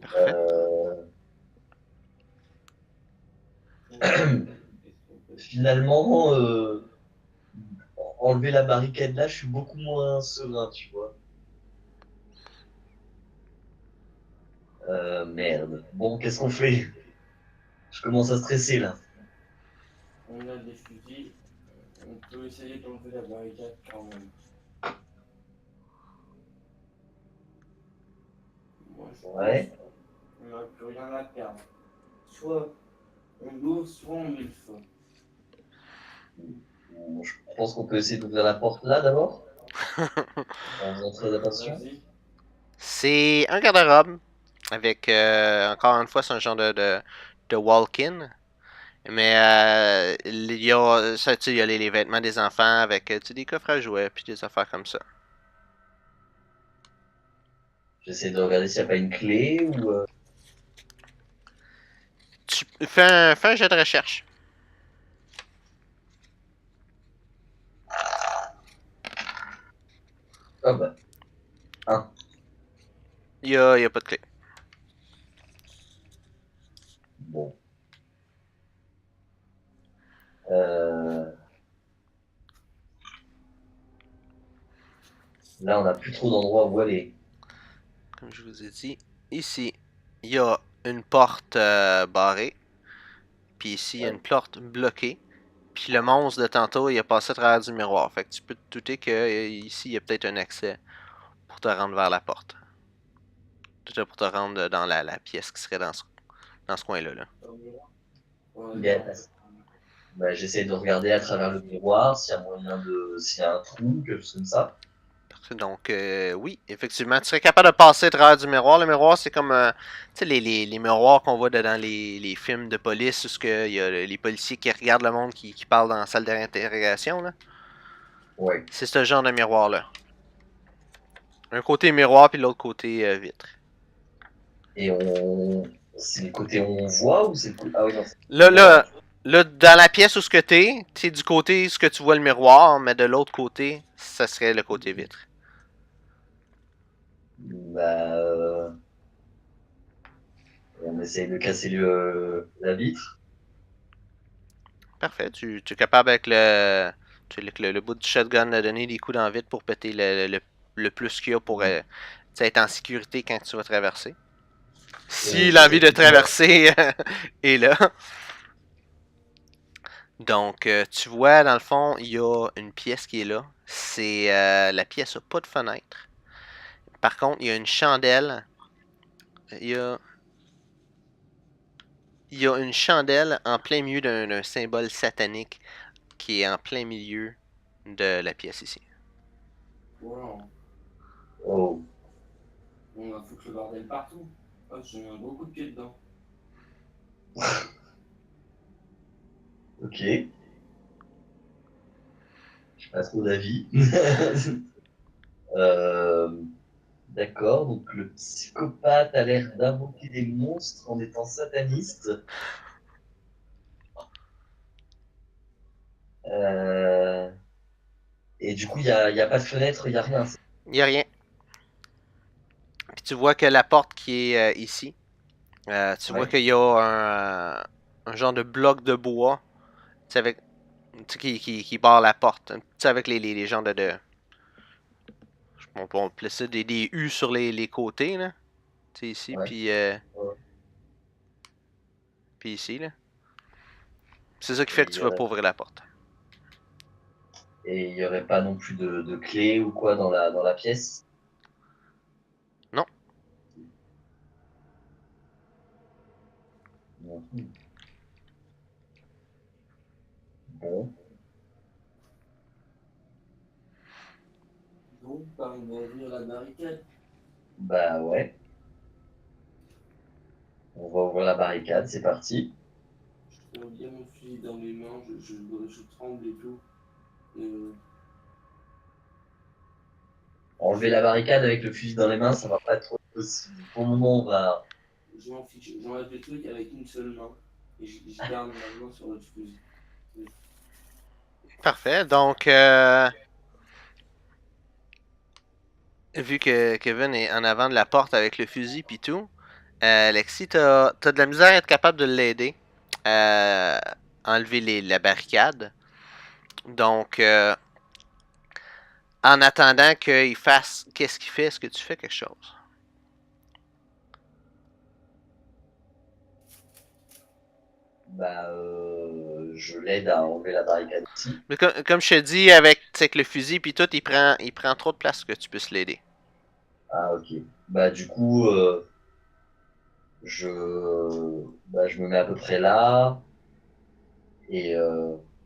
Speaker 3: Parfait.
Speaker 1: Finalement, enlever la barricade là, je suis beaucoup moins serein, tu vois. Merde. Bon, qu'est-ce qu'on fait? Je commence à stresser là.
Speaker 2: On a des fusils. On peut essayer d'enlever la barricade quand même. Moi, je pense
Speaker 1: Ouais.
Speaker 2: qu'on n'a plus rien à perdre. Soit on l'ouvre, soit on met le feu.
Speaker 1: Bon, je pense qu'on peut essayer d'ouvrir la porte là d'abord, en faisant très attention.
Speaker 2: Vas-y.
Speaker 3: C'est un garde-robe avec, encore une fois, c'est un genre de walk-in. Mais il y a, ça, tu sais, il y a les vêtements des enfants avec tu sais, des coffres à jouets puis des affaires comme ça.
Speaker 1: J'essaie de regarder s'il n'y a pas une clé ou.
Speaker 3: Tu fais un jet de recherche.
Speaker 1: Ah bah, un.
Speaker 3: Il y a pas de clé.
Speaker 1: Bon. Euh, Là, on n'a plus trop d'endroits où aller.
Speaker 3: Comme je vous ai dit, ici, il y a une porte barrée. Puis ici, il y a
Speaker 1: Ouais.
Speaker 3: une porte bloquée. Puis le monstre de tantôt, il a passé à travers du miroir. Fait que tu peux te douter que ici, il y a peut-être un accès pour te rendre vers la porte. Tout pour te rendre dans la pièce qui serait dans ce coin-là. Là.
Speaker 1: Yes. Bah, j'essaie de regarder à travers le miroir s'il y a moyen de. S'il y a un trou, quelque chose comme ça.
Speaker 3: Parfait. Donc, oui, effectivement, tu serais capable de passer à travers du miroir. Le miroir, c'est comme tu sais, les miroirs qu'on voit dans les films de police, où il y a les policiers qui regardent le monde qui parle dans la salle d'interrogation. Là.
Speaker 1: Ouais.
Speaker 3: C'est ce genre de miroir-là. Un côté miroir, puis l'autre côté vitre.
Speaker 1: Et on. C'est le côté où on voit ou c'est le côté. Ah oui, non, c'est
Speaker 3: Là,
Speaker 1: le miroir.
Speaker 3: là, dans la pièce où ce que t'es du côté où ce que tu vois le miroir, mais de l'autre côté, ça serait le côté vitre.
Speaker 1: Bah, on essaye de casser la vitre.
Speaker 3: Parfait. Tu es capable avec le bout du shotgun de donner des coups dans le vide pour péter le plus qu'il y a pour être en sécurité quand tu vas traverser. Si
Speaker 1: J'essaie
Speaker 3: l'envie de
Speaker 1: de faire.
Speaker 3: traverser est là. Donc, tu vois, dans le fond, il y a une pièce qui est là. C'est la pièce n'a pas de fenêtre. Par contre, il y a une chandelle. Il y a, il y a une chandelle en plein milieu d'un symbole satanique qui est en plein milieu de la pièce ici.
Speaker 2: Wow.
Speaker 1: Oh.
Speaker 2: On va foutre le bordel partout. Oh, j'ai mis un gros coup de pied dedans.
Speaker 1: Ok. J'ai pas trop d'avis. Euh, D'accord, donc le psychopathe a l'air d'invoquer des monstres en étant sataniste. Euh, Et du coup, il y a pas de fenêtre, il n'y a rien.
Speaker 3: Il n'y a rien. Puis tu vois que la porte qui est ici, tu vois
Speaker 1: Ouais.
Speaker 3: qu'il y a un genre de bloc de bois tu sais, avec, tu sais, qui barre la porte. Tu sais, avec les genres on peut appeler ça des U sur les côtés, là. Tu sais, ici,
Speaker 1: Ouais. Ouais.
Speaker 3: puis ici, là. C'est ça qui
Speaker 1: Et
Speaker 3: fait que
Speaker 1: il
Speaker 3: tu
Speaker 1: y
Speaker 3: vas
Speaker 1: aurait,
Speaker 3: pas ouvrir la porte.
Speaker 1: et il y aurait pas non plus de clé ou quoi dans la pièce.
Speaker 3: Non.
Speaker 1: Mhm. Bon,
Speaker 2: Donc, bah, on va ouvrir la barricade.
Speaker 1: bah ouais. On va ouvrir la barricade, c'est parti.
Speaker 2: Je prends bien mon fusil dans mes mains, je tremble et tout.
Speaker 1: Enlever la barricade avec le fusil dans les mains, ça va pas être trop possible. Pour le moment, on va.
Speaker 2: Je m'en fiche, j'enlève les trucs avec une seule main. Et je garde ma main sur le fusil.
Speaker 3: Parfait. Donc, vu que Kevin est en avant de la porte avec le fusil puis tout, Alexis, t'as de la misère à être capable de l'aider à enlever la barricade. Donc, en attendant qu'il fasse qu'est-ce qu'il fait, est-ce que tu fais quelque chose?
Speaker 1: je l'aide à enlever la barricade ici.
Speaker 3: Mais comme je te dis, avec le fusil puis tout, il prend trop de place que tu puisses l'aider.
Speaker 1: Ah, ok. Du coup, je, je me mets à peu près là, et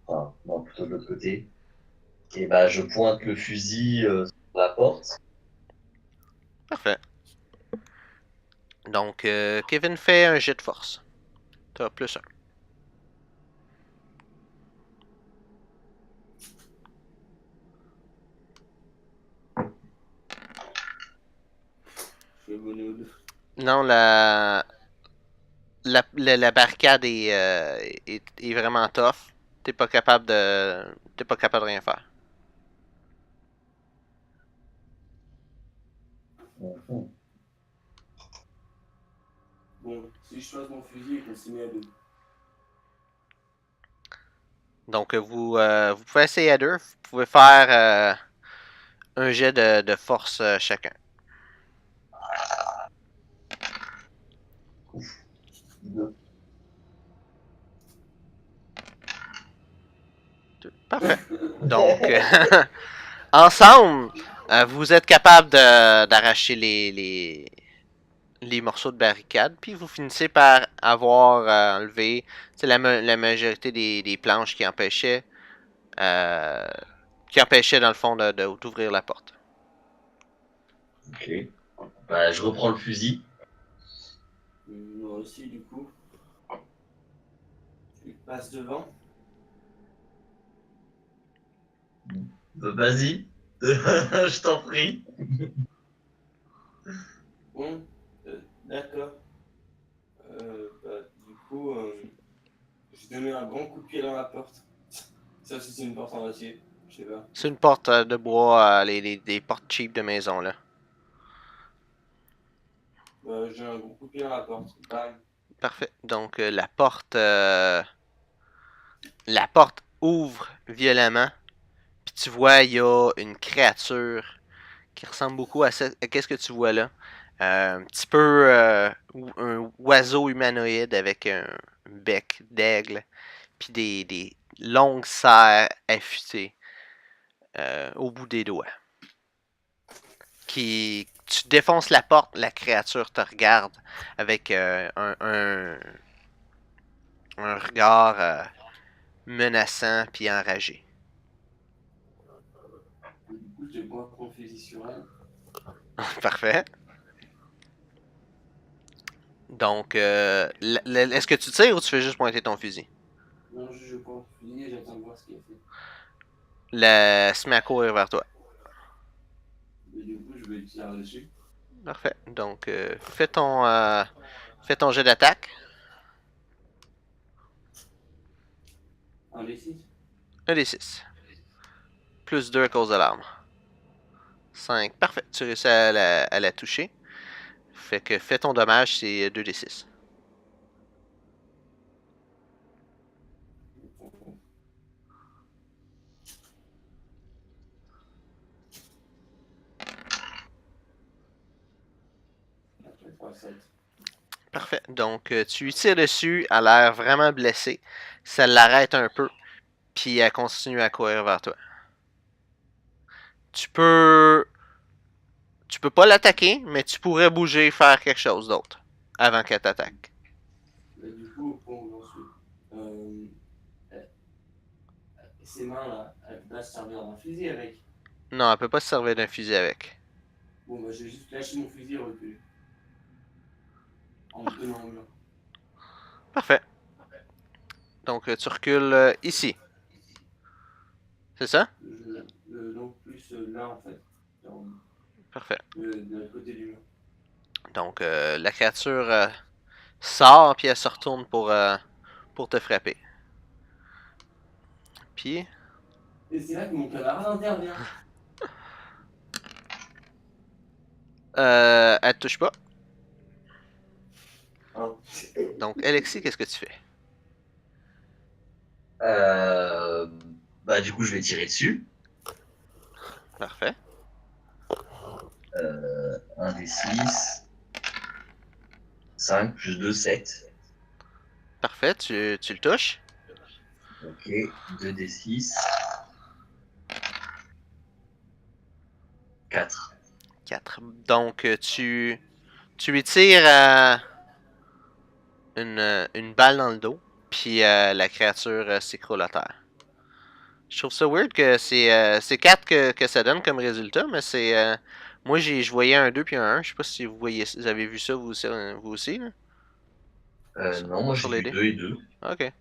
Speaker 1: enfin, non, plutôt de l'autre côté. Et je pointe le fusil sur la porte.
Speaker 3: Parfait. Donc, Kevin fait un jet de force. T'as plus un.
Speaker 2: Je suis bonhomme.
Speaker 3: Non, la barricade est vraiment tough. T'es pas capable de rien faire.
Speaker 1: Mhm.
Speaker 2: Bon, si je choisis mon fusil et qu'on s'y met à deux.
Speaker 3: Donc, vous pouvez essayer à deux. Vous pouvez faire un jet de force chacun.
Speaker 1: Deux.
Speaker 3: Parfait. Donc, ensemble, vous êtes capable d'arracher les morceaux de barricade, puis vous finissez par avoir enlevé la majorité des planches euh, qui empêchaient dans le fond d'ouvrir la porte.
Speaker 1: Ok. Je reprends le fusil.
Speaker 2: Moi aussi, du coup. Je passe devant.
Speaker 1: Vas-y, je t'en prie.
Speaker 2: Bon, d'accord. Du coup, je donnais un grand coup de pied dans la porte. Ça aussi, c'est une porte en acier. Je sais pas.
Speaker 3: C'est une porte de bois, des portes cheap de maison, là.
Speaker 2: J'ai un gros coup de pied dans la porte. Bam.
Speaker 3: Parfait. Donc, la porte ouvre violemment, puis tu vois, il y a une créature qui ressemble beaucoup à qu'est-ce que tu vois là. Un petit peu un oiseau humanoïde avec un bec d'aigle, puis des longues serres affûtées au bout des doigts. Tu défonces la porte, la créature te regarde avec un regard menaçant puis enragé.
Speaker 2: Du coup, je pointe mon fusil sur elle.
Speaker 3: Parfait. Donc, est-ce que tu tires ou tu fais juste pointer ton fusil?
Speaker 2: Non, je pointe mon fusil et j'attends de voir ce qu'il a fait.
Speaker 3: La se met à courir vers toi.
Speaker 2: Et du coup, je vais tirer dessus.
Speaker 3: Parfait. Donc, fais ton jet d'attaque.
Speaker 2: Un des 6.
Speaker 3: Un des 6. Plus 2 à cause de l'arme. 5. Parfait. Tu réussis à la toucher. Fait que fais ton dommage, c'est 2 des 6.
Speaker 2: Après 3, 7.
Speaker 3: Parfait. Donc, tu lui tires dessus, elle a l'air vraiment blessée. Ça l'arrête un peu, puis elle continue à courir vers toi. Tu peux. Tu peux pas l'attaquer, mais tu pourrais bouger et faire quelque chose d'autre avant qu'elle t'attaque.
Speaker 2: Et du coup, au point où j'en suis, ses mains là, elles peuvent pas se servir d'un fusil avec.
Speaker 3: Non, elle peut pas se servir d'un fusil avec.
Speaker 2: Bon, je vais juste lâcher mon fusil et reculer. En me tenant au mur.
Speaker 3: Parfait. Donc, tu recules ici. C'est ça?
Speaker 2: Donc, plus là en fait. Dans,
Speaker 3: Parfait.
Speaker 2: de l'autre côté du mur.
Speaker 3: Donc, la créature sort, puis elle se retourne pour te frapper. Puis,
Speaker 2: Et c'est là que mon camarade intervient.
Speaker 3: elle te touche pas.
Speaker 2: Hein.
Speaker 3: Donc, Alexis, qu'est-ce que tu fais?
Speaker 1: Du coup, je vais tirer dessus.
Speaker 3: Parfait.
Speaker 1: 1 des 6. 5 plus 2, 7.
Speaker 3: Parfait. Parfait, tu le touches.
Speaker 1: Ok, 2d6. 4.
Speaker 3: 4. Donc, tu lui tires une balle dans le dos, puis la créature s'écroule à terre. Je trouve ça weird que c'est 4 que ça donne comme résultat, mais c'est. Moi, je voyais un 2 puis un 1. Je sais pas si vous avez vu ça vous aussi là,
Speaker 1: Non, moi j'ai
Speaker 3: sur les
Speaker 1: vu
Speaker 3: dés.
Speaker 1: 2 et 2.
Speaker 3: Ok.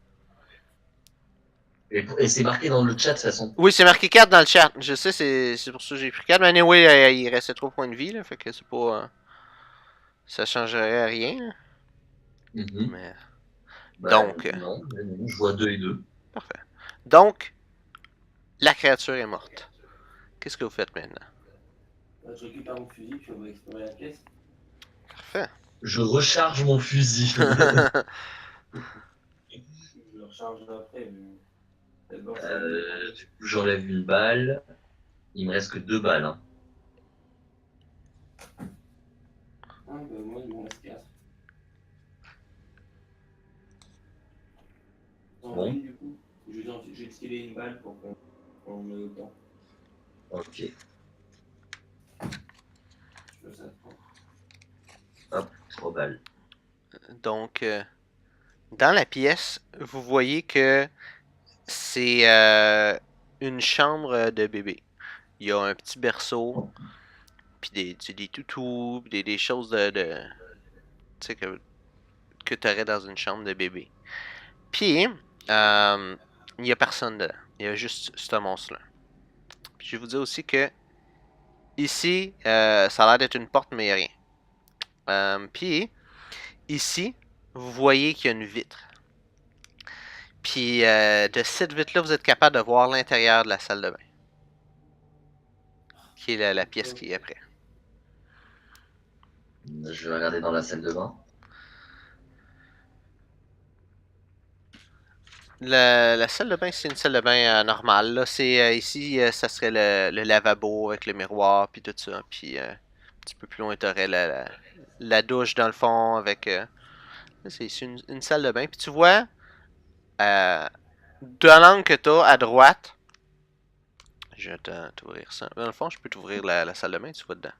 Speaker 1: Et c'est marqué dans le chat de toute façon.
Speaker 3: Oui, c'est marqué 4 dans le chat. Je sais, c'est pour ça que j'ai pris 4. Mais anyway, il restait 3 points de vie, là, fait que c'est pas. Ça changerait rien. Là.
Speaker 1: Mhm.
Speaker 3: Mais.
Speaker 1: Bah
Speaker 3: Donc.
Speaker 1: non, je vois 2 et 2.
Speaker 3: Parfait. Donc, la créature est morte. Qu'est-ce que vous faites maintenant?
Speaker 2: Je récupère mon fusil, puis on va explorer la pièce.
Speaker 3: Parfait.
Speaker 1: Je recharge mon fusil.
Speaker 2: Je le recharge après, mais d'abord c'est le
Speaker 1: Du coup, j'enlève une balle. Il me reste que 2 balles. Hein.
Speaker 2: Ah, bah moi il m'en reste 4.
Speaker 1: Bon.
Speaker 2: Du coup, j'ai tiré une balle pour qu'on ait autant.
Speaker 1: Ok.
Speaker 2: Je fais ça prend.
Speaker 1: Hop, 3 balles.
Speaker 3: Donc, dans la pièce, vous voyez que c'est une chambre de bébé. Il y a un petit berceau, puis des toutous, puis des choses tu sais, que tu aurais dans une chambre de bébé. Puis, il n'y a personne dedans. Il y a juste ce monstre-là. Puis, je vais vous dire aussi que ici, ça a l'air d'être une porte, mais il n'y a rien. Puis, ici, vous voyez qu'il y a une vitre. Puis, de cette vitre-là, vous êtes capable de voir l'intérieur de la salle de bain. Qui est la pièce qui est après.
Speaker 1: Je vais regarder dans la salle de bain.
Speaker 3: La salle de bain, c'est une salle de bain normale. Là, c'est ici, ça serait le lavabo avec le miroir, puis tout ça. Puis, un petit peu plus loin, tu aurais la douche dans le fond avec. C'est une salle de bain. Puis, tu vois, de l'angle que tu as à droite, je vais t'ouvrir ça. Dans le fond, je peux t'ouvrir la salle de bain, tu vois dedans.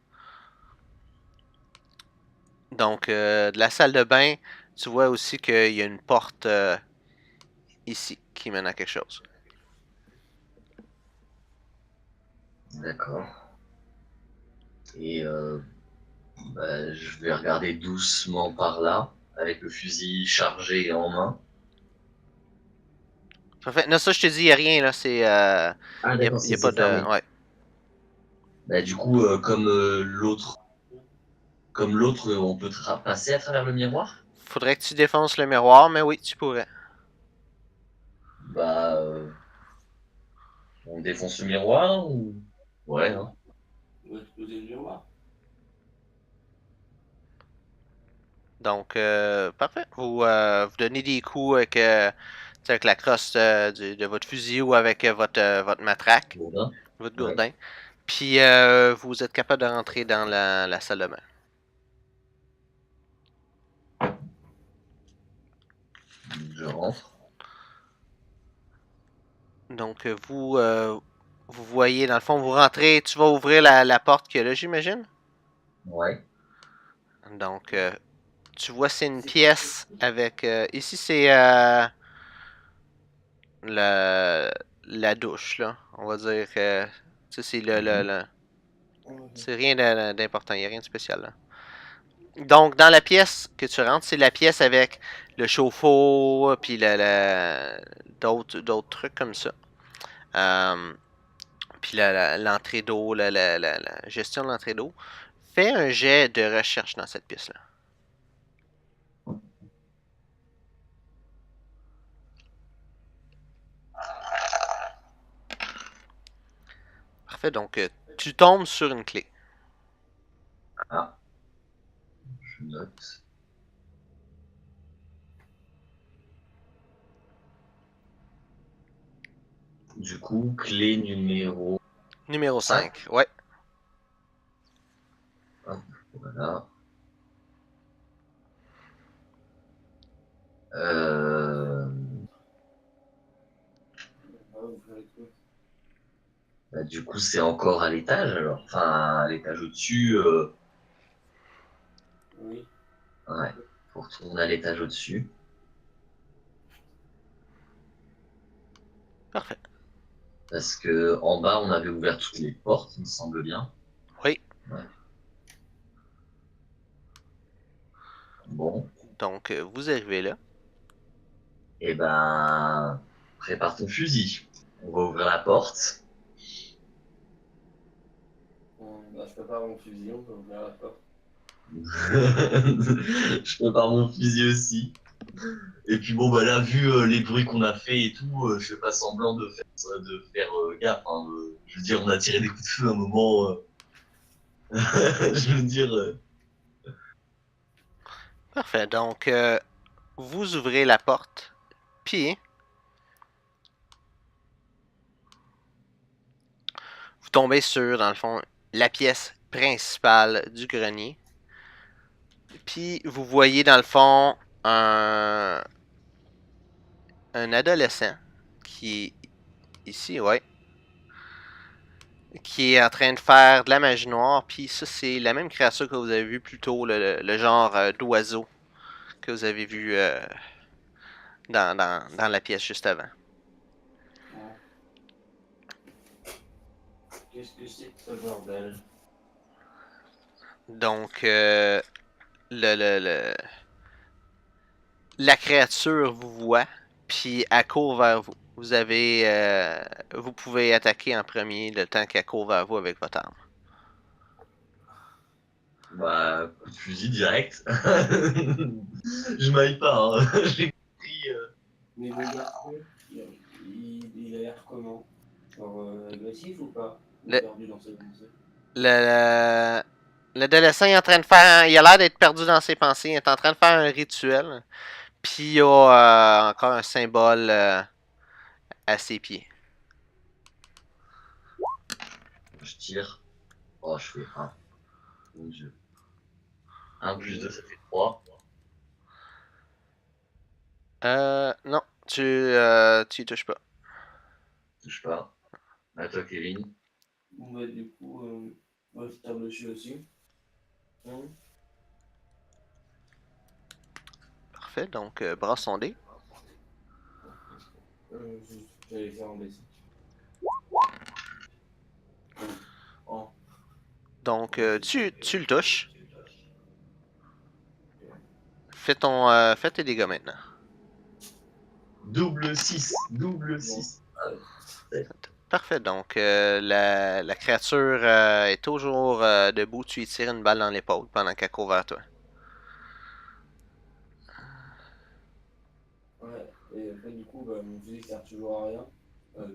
Speaker 3: Donc, de la salle de bain, tu vois aussi qu'il y a une porte ici qui mène à quelque chose.
Speaker 1: D'accord. Et je vais regarder doucement par là, avec le fusil chargé en main.
Speaker 3: Parfait. Non, ça, je te dis, il n'y a rien, là. C'est.
Speaker 1: Ah d'accord,
Speaker 3: Y a
Speaker 1: c'est
Speaker 3: pas de.
Speaker 1: fermé.
Speaker 3: Ouais.
Speaker 1: Bah, du coup, comme l'autre, on peut passer à travers le miroir.
Speaker 3: Faudrait que tu défonces le miroir, mais oui, tu pourrais.
Speaker 1: Bah, on défonce le miroir ou... Ouais, hein.
Speaker 2: On va exploser le miroir.
Speaker 3: Donc, parfait. Vous donnez des coups avec, avec la crosse de votre fusil ou avec votre matraque,
Speaker 1: Gourdin.
Speaker 3: votre
Speaker 1: Ouais.
Speaker 3: gourdin. Puis, vous êtes capable de rentrer dans la salle de bain.
Speaker 1: Je rentre.
Speaker 3: Donc, vous voyez, dans le fond, vous rentrez, tu vas ouvrir la porte qu'il y a là, j'imagine.
Speaker 1: Ouais.
Speaker 3: Donc, tu vois, c'est une pièce avec. Ici, c'est la douche, là. On va dire. Tu sais, c'est c'est rien d'important, il n'y a rien de spécial, là. Donc, dans la pièce que tu rentres, c'est la pièce avec le chauffe-eau, puis d'autres trucs comme ça. Euh, puis l'entrée d'eau, la gestion de l'entrée d'eau. Fais un jet de recherche dans cette pièce-là. Parfait, donc tu tombes sur une clé.
Speaker 1: Ah, je note. Du coup, clé numéro
Speaker 3: Numéro
Speaker 1: 5.
Speaker 3: 5, ouais.
Speaker 1: Hop, voilà. Bah, du coup, c'est encore à l'étage, alors. Enfin, à l'étage au-dessus.
Speaker 2: Oui.
Speaker 1: Ouais, faut retourner à l'étage au-dessus.
Speaker 3: Parfait.
Speaker 1: Parce que en bas, on avait ouvert toutes les portes, il me semble bien.
Speaker 3: Oui.
Speaker 1: Ouais. Bon,
Speaker 3: Donc, vous arrivez là.
Speaker 1: et ben, prépare ton fusil. On va ouvrir la porte.
Speaker 2: Bah, je prépare mon fusil, on peut ouvrir la porte.
Speaker 1: Je prépare mon fusil aussi. Et puis bon, bah là, vu les bruits qu'on a fait et tout, je fais pas semblant de faire gaffe. Hein. Je veux dire, on a tiré des coups de feu à un moment. Je veux dire.
Speaker 3: Parfait. Donc, vous ouvrez la porte. Puis, vous tombez sur, dans le fond, la pièce principale du grenier. Puis, vous voyez, dans le fond, un adolescent qui est ici, ouais, qui est en train de faire de la magie noire. Puis ça, c'est la même créature que vous avez vu plus tôt, le genre d'oiseau que vous avez vu dans la pièce juste avant.
Speaker 2: Ouais. Qu'est-ce que c'est que ce bordel?
Speaker 3: Donc, la créature vous voit, puis elle court vers vous. Vous pouvez attaquer en premier le temps qu'elle court vers vous avec votre arme.
Speaker 1: Bah, coup de fusil direct. Je m'aille pas, hein. J'ai compris.
Speaker 2: Mais le garçon, il a l'air comment? Genre agressif ou pas? Ou
Speaker 3: Le,
Speaker 2: perdu dans ses pensées?
Speaker 3: le- L'adolescent est en train de faire. Il a l'air d'être perdu dans ses pensées. Il est en train de faire un rituel. Puis il y a encore un symbole à ses pieds.
Speaker 1: Je tire. Oh, je fais 1. Mon Dieu. 1 plus 2, ça fait 3.
Speaker 3: Non, tu y touches pas.
Speaker 1: Touche pas. À toi, Kevin.
Speaker 2: Bon, bah, du coup, moi je tire dessus aussi. Hein.
Speaker 3: Parfait, donc bras sondé.
Speaker 2: J'allais faire un basique. Oh,
Speaker 3: Donc tu le touches. Fais tes dégâts maintenant.
Speaker 1: Double 6. Double
Speaker 2: bon,
Speaker 1: 6.
Speaker 3: Parfait, donc la créature est toujours debout. Tu lui tires une balle dans l'épaule pendant qu'elle court vers toi.
Speaker 2: ouais. Et après, du coup, bah, mon fusil sert toujours à rien.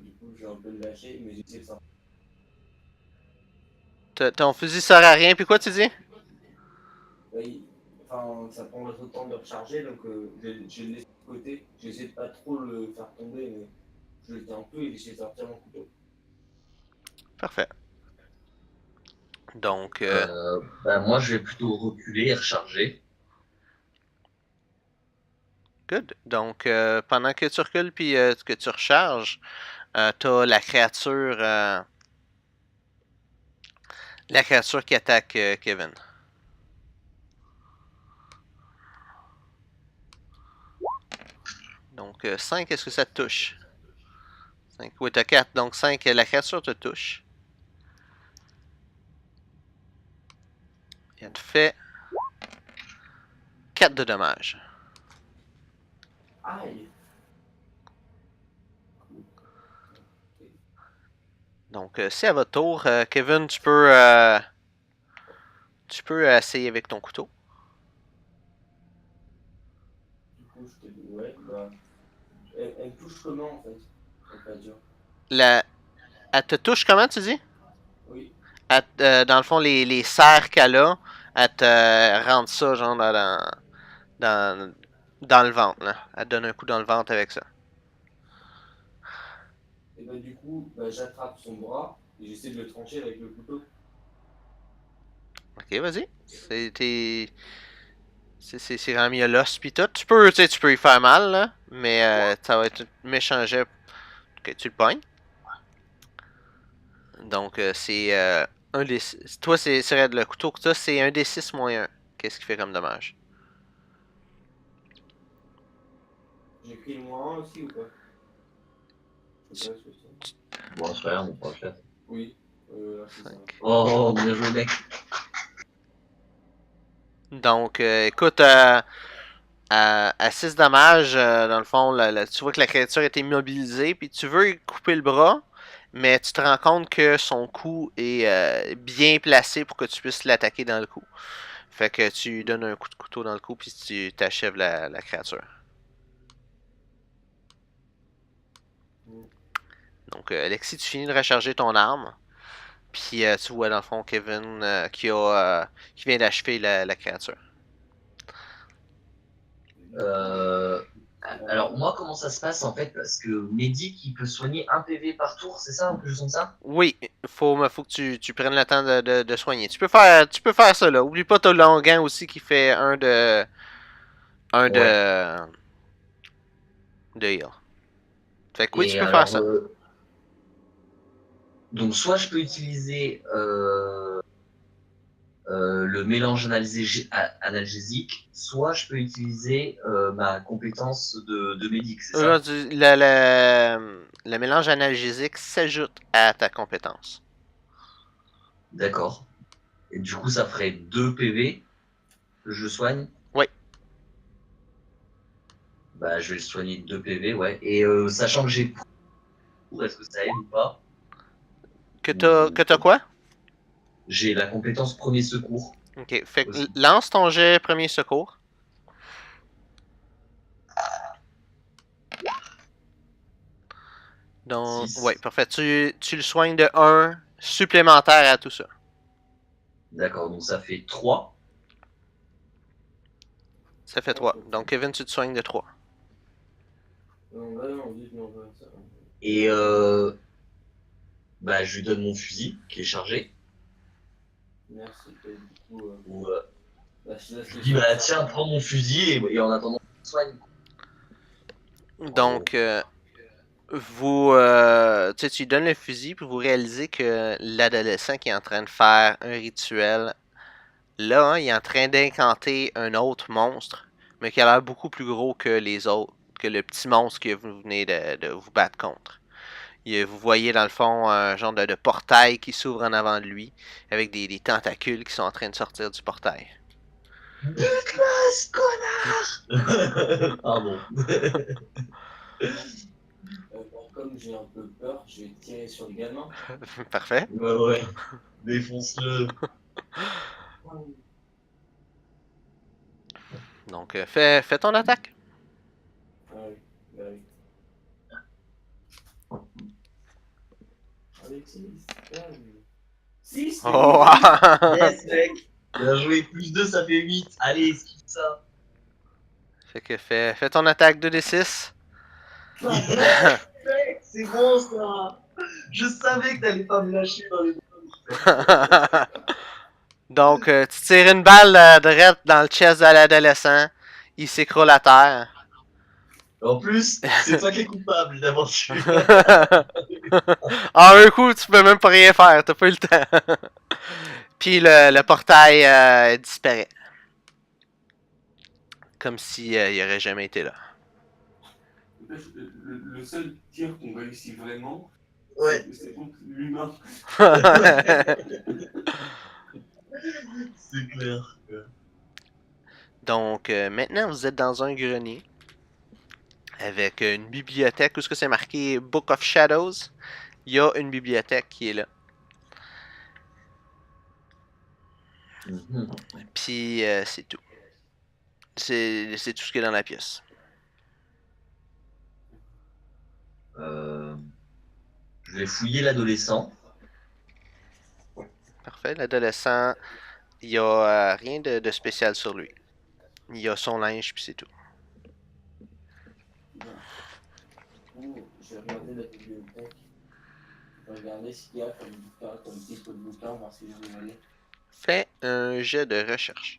Speaker 2: Du coup, j'ai un peu le lâcher, mais j'essaie de sortir.
Speaker 3: Ton fusil sert à rien, puis quoi tu dis?
Speaker 2: Oui, enfin, ça prend votre temps de recharger, donc je le laisse de côté. J'essaie de pas trop le faire tomber, mais je le tiens un peu et j'essaie de sortir mon couteau.
Speaker 3: Parfait. Donc,
Speaker 1: Bah, moi, je vais plutôt reculer et recharger.
Speaker 3: good. Donc, pendant que tu recules puis que tu recharges, t'as la créature qui attaque Kevin. Donc, 5, est-ce que ça te touche? 5, oui, t'as 4. Donc, 5, la créature te touche. Elle te fait 4 de dommages.
Speaker 2: Aïe!
Speaker 3: Donc, c'est à votre tour. Kevin, tu peux essayer avec ton couteau.
Speaker 2: Du coup, je te dis, ouais, bah. Elle touche comment en fait? La créature.
Speaker 3: La, Elle te touche comment, tu dis?
Speaker 2: Oui.
Speaker 3: Dans le fond, les serres qu'elle a, elle te rentre ça, genre, dans, dans le ventre, là. Elle te donne un coup dans le ventre avec ça.
Speaker 2: Et bah, du coup, bah, j'attrape son bras et j'essaie de le trancher avec le couteau.
Speaker 3: Ok, vas-y. C'est vraiment mis à l'os pis tout. Tu peux y faire mal, là, mais ça va être méchant jet que tu le pognes. Donc, c'est un des... Toi, c'est Red, le couteau que tu as, c'est un des 6 moins 1. Qu'est-ce qu'il fait comme dommage?
Speaker 2: J'ai pris le moins 1 aussi ou pas? Je sais pas ce que c'est.
Speaker 1: Bon, c'est pas grave, on pourra le faire.
Speaker 2: Oui, là c'est ça.
Speaker 3: 5.
Speaker 1: Oh, bien joué, mec.
Speaker 3: Donc, écoute, à 6 dommages, dans le fond, tu vois que la créature est immobilisée, puis tu veux lui couper le bras, mais tu te rends compte que son cou est bien placé pour que tu puisses l'attaquer dans le cou. Fait que tu lui donnes un coup de couteau dans le cou, puis tu t'achèves la créature. Donc, Alexis, tu finis de recharger ton arme. Puis tu vois dans le fond Kevin qui vient d'achever la créature.
Speaker 1: Euh, alors, moi, comment ça se passe en fait? Parce que Medic, il peut soigner un PV par tour, c'est ça, en plus de ça?
Speaker 3: Oui, faut que tu prennes le temps de soigner. Tu peux faire ça là. Oublie pas ton longan aussi qui fait un
Speaker 1: Ouais.
Speaker 3: de heal. Fait que oui, tu
Speaker 1: Et
Speaker 3: peux faire
Speaker 1: alors,
Speaker 3: ça.
Speaker 1: donc, soit je peux utiliser le mélange analgésique, soit je peux utiliser ma compétence de Medic, c'est ça?
Speaker 3: Aujourd'hui, le mélange analgésique s'ajoute à ta compétence.
Speaker 1: D'accord. Et du coup, ça ferait 2 PV que je soigne.
Speaker 3: Oui.
Speaker 1: Bah, je vais le soigner de 2 PV, ouais. Et sachant que j'ai pour, est-ce que ça aide ou pas?
Speaker 3: Que t'as quoi?
Speaker 1: J'ai la compétence premier secours
Speaker 3: Ok. Fait que
Speaker 1: aussi.
Speaker 3: lance ton jet premier secours. Donc, ouais,
Speaker 1: 6.
Speaker 3: parfait. Tu le soignes de 1 supplémentaire à tout ça.
Speaker 1: D'accord, donc ça fait 3.
Speaker 3: Ça fait 3. Donc, Kevin, tu te soignes de 3.
Speaker 2: Non, là, non, dites non, pas ça.
Speaker 1: Et bah, je lui donne mon fusil qui est chargé.
Speaker 2: Merci, du coup,
Speaker 1: Ou,
Speaker 2: bah, je laisse
Speaker 1: je
Speaker 2: le
Speaker 1: lui dis, bah,
Speaker 2: soin.
Speaker 1: tiens, prends mon fusil et en attendant, je le soigne. En gros.
Speaker 3: Donc, tu sais, tu lui donnes le fusil, puis vous réalisez que l'adolescent qui est en train de faire un rituel, là, il est en train d'incanter un autre monstre, mais qui a l'air beaucoup plus gros que les autres, que le petit monstre que vous venez de vous battre contre. Vous voyez dans le fond un genre de portail qui s'ouvre en avant de lui, avec des tentacules qui sont en train de sortir du portail.
Speaker 1: Bute-le, connard. Pardon.
Speaker 2: Bon, comme j'ai un peu peur, je vais tirer sur le gamin.
Speaker 3: Parfait.
Speaker 1: Ouais, ouais. Défonce-le.
Speaker 3: Donc, fais ton attaque.
Speaker 2: Ah oui, bah oui. Alexis, 6, c'est
Speaker 3: Oh!
Speaker 1: Yes, mec. Bien joué. Plus 2, ça fait 8. Allez, skip ça.
Speaker 3: Fait que fais ton attaque 2d6.
Speaker 1: Yes, mec, c'est bon ça. Je savais que t'allais pas me lâcher dans les bras.
Speaker 3: Donc, tu tires une balle direct dans le chest de l'adolescent. Il s'écroule à terre.
Speaker 1: En plus, c'est toi qui es coupable d'avoir tué.
Speaker 3: En un coup, tu peux même pas rien faire. T'as pas eu le temps. Puis le portail disparaît. Comme si il aurait jamais été là.
Speaker 2: Le seul tir qu'on réussit vraiment,
Speaker 1: Ouais,
Speaker 2: c'est contre l'humain.
Speaker 1: c'est clair.
Speaker 3: Donc, maintenant, vous êtes dans un grenier. Avec une bibliothèque. Où est-ce que c'est marqué Book of Shadows? Il y a une bibliothèque qui est là.
Speaker 1: Mhm.
Speaker 3: Puis c'est tout. C'est tout ce qu'il y a dans la pièce.
Speaker 1: Euh, je vais fouiller l'adolescent.
Speaker 3: Parfait. L'adolescent, il n'y a rien de spécial sur lui. Il y a son linge, puis c'est tout.
Speaker 2: Je vais regarder la bibliothèque. Je vais regarder ce qu'il y a comme bouquin, comme type de bouquin, voir si je vais aller.
Speaker 3: Fais un jet de recherche.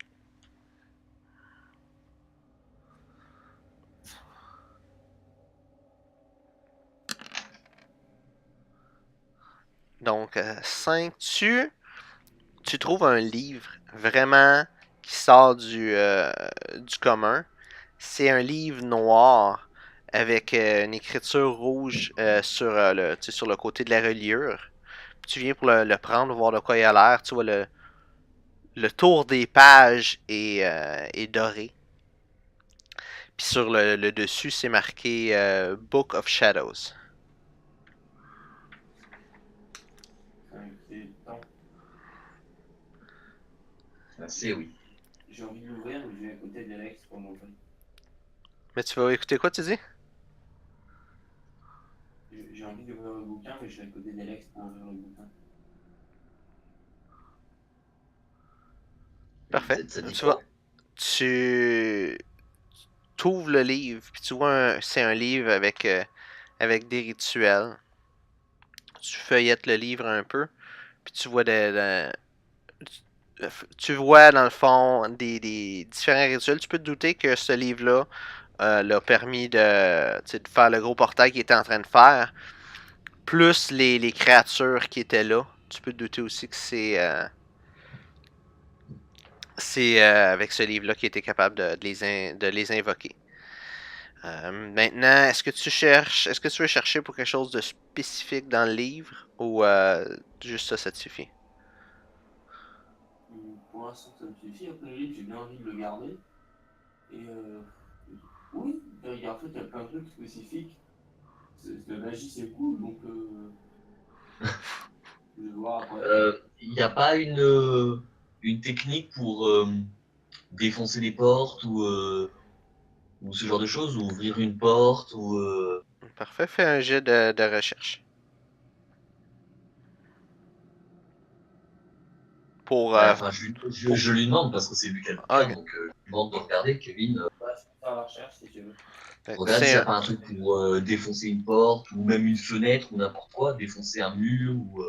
Speaker 3: Donc, 5. Tu trouves un livre vraiment qui sort du commun. C'est un livre noir avec une écriture rouge sur le côté de la reliure. Puis tu viens pour le prendre, voir de quoi il a l'air. Tu vois le tour des pages est doré. Puis sur le dessus, c'est marqué Book of Shadows.
Speaker 2: C'est temps.
Speaker 1: C'est oui.
Speaker 2: J'ai envie de l'ouvrir, mais je vais à côté d'Alex pour m'ouvrir.
Speaker 3: Mais tu vas écouter quoi, tu dis?
Speaker 2: J'ai envie d'ouvrir le bouquin, mais je vais à côté d'Alex pour ouvrir le bouquin.
Speaker 3: Parfait.
Speaker 1: Peut-être ça dit
Speaker 3: Tu
Speaker 1: quoi?
Speaker 3: vas. Tu ouvres le livre, puis tu vois, c'est un livre avec des rituels. Tu feuillettes le livre un peu, puis tu vois tu vois dans le fond des différents rituels. Tu peux te douter que ce livre-là l'a permis de faire le gros portail qu'il était en train de faire, plus les créatures qui étaient là. Tu peux te douter aussi que c'est avec ce livre-là qu'il était capable de les invoquer. Maintenant, est-ce que tu veux chercher pour quelque chose de spécifique dans le livre ou juste ça te suffit?
Speaker 2: Pour l'instant, ça me suffit. Après le livre, j'ai bien envie de le garder. Et oui, en fait, il y a plein de trucs spécifiques. La magie, c'est cool, donc je vais voir après.
Speaker 1: Il n'y a pas une technique pour défoncer des portes ou ce genre de choses, ou ouvrir une porte ou.
Speaker 3: Parfait, fais un jet de recherche. Pour,
Speaker 1: Ouais, enfin, je lui demande parce que c'est lui qui a le
Speaker 3: ah,
Speaker 1: bouquin,
Speaker 3: ok.
Speaker 1: donc je lui demande de regarder, Kevin.
Speaker 2: Ouais, je peux faire la recherche si tu veux.
Speaker 1: Regarde s'il
Speaker 3: C'est
Speaker 1: n'y a
Speaker 3: un,
Speaker 1: pas un truc pour défoncer une porte, ou même une fenêtre, ou n'importe quoi, défoncer un mur, ou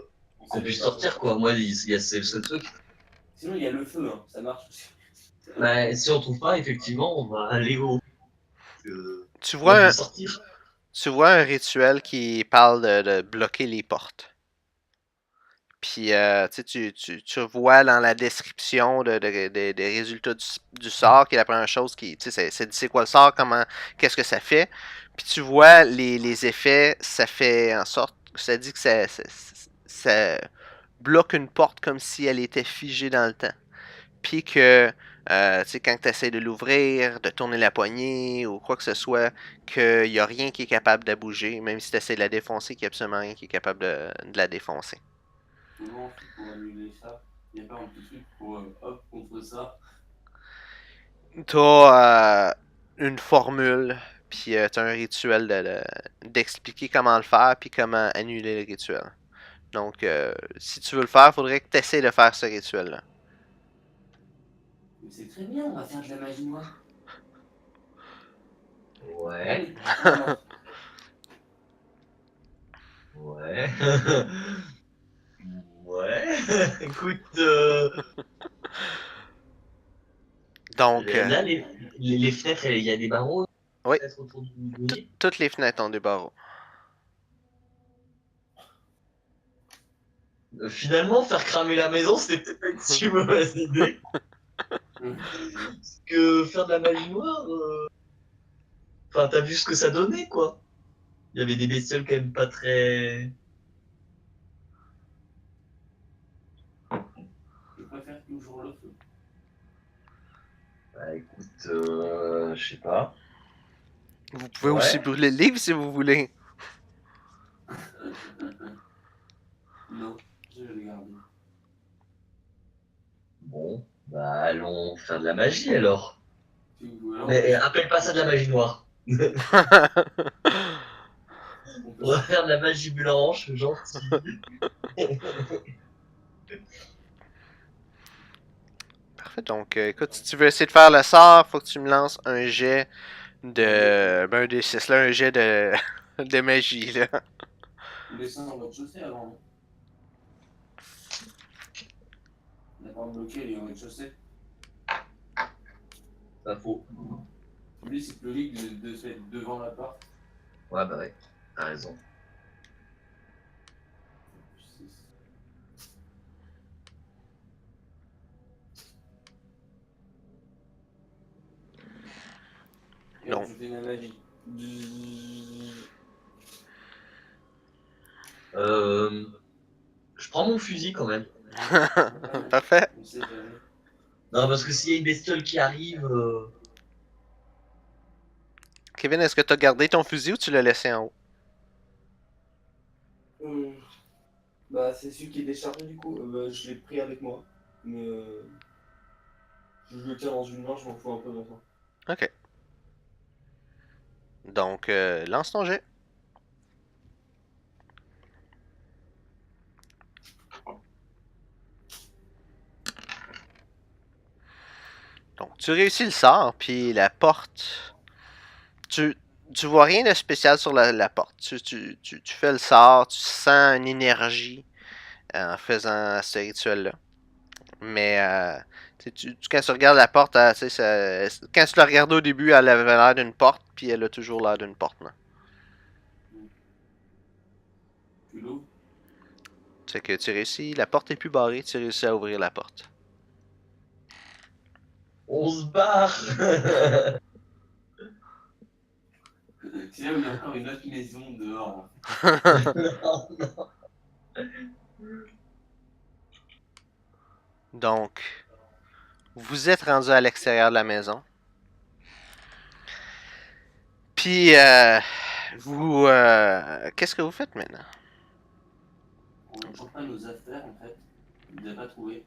Speaker 1: qu'on puisse sortir, quoi. Moi, c'est le seul truc.
Speaker 2: Sinon, il y a le feu, hein. Ça marche aussi.
Speaker 1: Bah, si on trouve pas, effectivement, on va aller au.
Speaker 3: tu
Speaker 1: Moi, je
Speaker 3: vois
Speaker 1: veux
Speaker 3: un,
Speaker 1: sortir.
Speaker 3: tu vois un rituel qui parle de bloquer les portes. Puis, tu vois dans la description des résultats du sort, qui est la première chose qui, tu sais, c'est quoi le sort, qu'est-ce que ça fait. Puis tu vois les effets, ça fait en sorte, ça dit que ça bloque une porte comme si elle était figée dans le temps. Puis que, tu sais, quand tu essaies de l'ouvrir, de tourner la poignée ou quoi que ce soit, qu'il n'y a rien qui est capable de bouger, même si tu essaies de la défoncer, qu'il n'y a absolument rien qui est capable de la défoncer.
Speaker 2: Comment pour annuler ça? Il n'y a pas un petit truc pour hop contre ça?
Speaker 3: T'as une formule, puis t'as un rituel d'expliquer comment le faire, puis comment annuler le rituel. Donc, si tu veux le faire, il faudrait que tu essaies de faire ce rituel-là.
Speaker 2: Mais c'est très bien, on va faire de la magie noire.
Speaker 1: Ouais,
Speaker 2: Allez, on lance.
Speaker 1: ouais. Ouais. Écoute,
Speaker 3: Donc,
Speaker 1: là, les fenêtres, il y a des barreaux,
Speaker 3: oui,
Speaker 1: peut-être autour du lit.
Speaker 3: toutes les fenêtres ont des barreaux.
Speaker 1: Finalement, faire cramer la maison, c'était peut-être pas une si mauvaise idée. Parce que faire de la magie noire, enfin, t'as vu ce que ça donnait, quoi. Il y avait des bestioles quand même pas très.
Speaker 2: Je préfère toujours le feu.
Speaker 1: Bah écoute, je sais pas.
Speaker 3: Vous pouvez aussi
Speaker 1: Ouais.
Speaker 3: brûler le livre si vous voulez.
Speaker 2: Non, je vais le garder.
Speaker 1: Bon, bah allons faire de la magie alors.
Speaker 2: Si vous voulez,
Speaker 1: Mais appelle pas ça de la magie noire.
Speaker 2: on peut
Speaker 1: On va faire de la magie blanche, gentille.
Speaker 3: Parfait, donc écoute, si tu veux essayer de faire le sort, faut que tu me lances un jet un des 6 là, un jet de magie, là.
Speaker 2: vous laisser en rez-de-chaussée avant. Non? La porte bloquée, elle est en rez-de-chaussée.
Speaker 1: Pas faux.
Speaker 2: Lui, c'est plus logique de se mettre devant la porte.
Speaker 1: Ouais, bah ouais, t'as raison.
Speaker 3: Non.
Speaker 2: Je fais ma magie.
Speaker 1: Je prends mon fusil quand même.
Speaker 3: Parfait.
Speaker 2: On sait jamais.
Speaker 1: Non, parce que s'il y a une bestiole qui arrive,
Speaker 3: Kevin, est-ce que tu as gardé ton fusil ou tu l'as laissé en haut?
Speaker 2: Bah, c'est celui qui est déchargé du coup. Bah, je l'ai pris avec moi. Mais je le tiens dans une main, je m'en fous un peu maintenant.
Speaker 3: Ok. Donc, lance ton jet. Donc, tu réussis le sort, puis la porte. Tu, tu vois rien de spécial sur la porte. Tu fais le sort, tu sens une énergie en faisant ce rituel-là. Mais quand tu regardes la porte, quand tu la regardais au début, elle avait l'air d'une porte, puis elle a toujours l'air d'une porte. Là.
Speaker 2: Tu l'ouvres?
Speaker 3: C'est que tu réussis, la porte est plus barrée, tu réussis à ouvrir la porte.
Speaker 1: on se barre.
Speaker 2: C'est là où il y a encore une autre maison dehors.
Speaker 3: Donc, vous êtes rendu à l'extérieur de la maison. Puis, qu'est-ce que vous faites maintenant?
Speaker 2: On n'a toujours pas nos affaires en fait. On les a pas trouvées.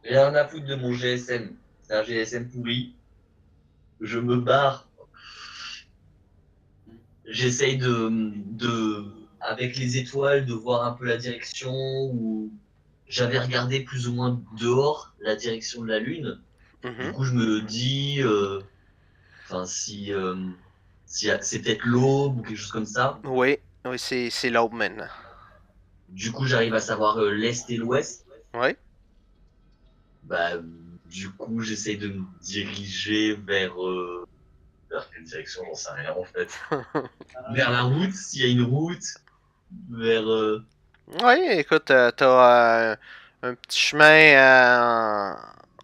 Speaker 1: Rien à foutre de mon GSM. C'est un GSM pourri. Je me barre. J'essaye avec les étoiles, de voir un peu la direction où j'avais regardé plus ou moins dehors la direction de la Lune. Du
Speaker 3: Mhm.
Speaker 1: coup, je me dis, enfin, si c'est peut-être l'aube ou quelque chose comme ça.
Speaker 3: Oui, oui, c'est l'aube maintenant.
Speaker 1: Du coup, j'arrive à savoir l'est et l'ouest.
Speaker 3: Oui.
Speaker 1: Bah, du coup, j'essaye de me diriger vers quelle direction, j'en sais rien en fait. Vers la route, s'il y a une route, vers.
Speaker 3: Oui, écoute, t'as un petit chemin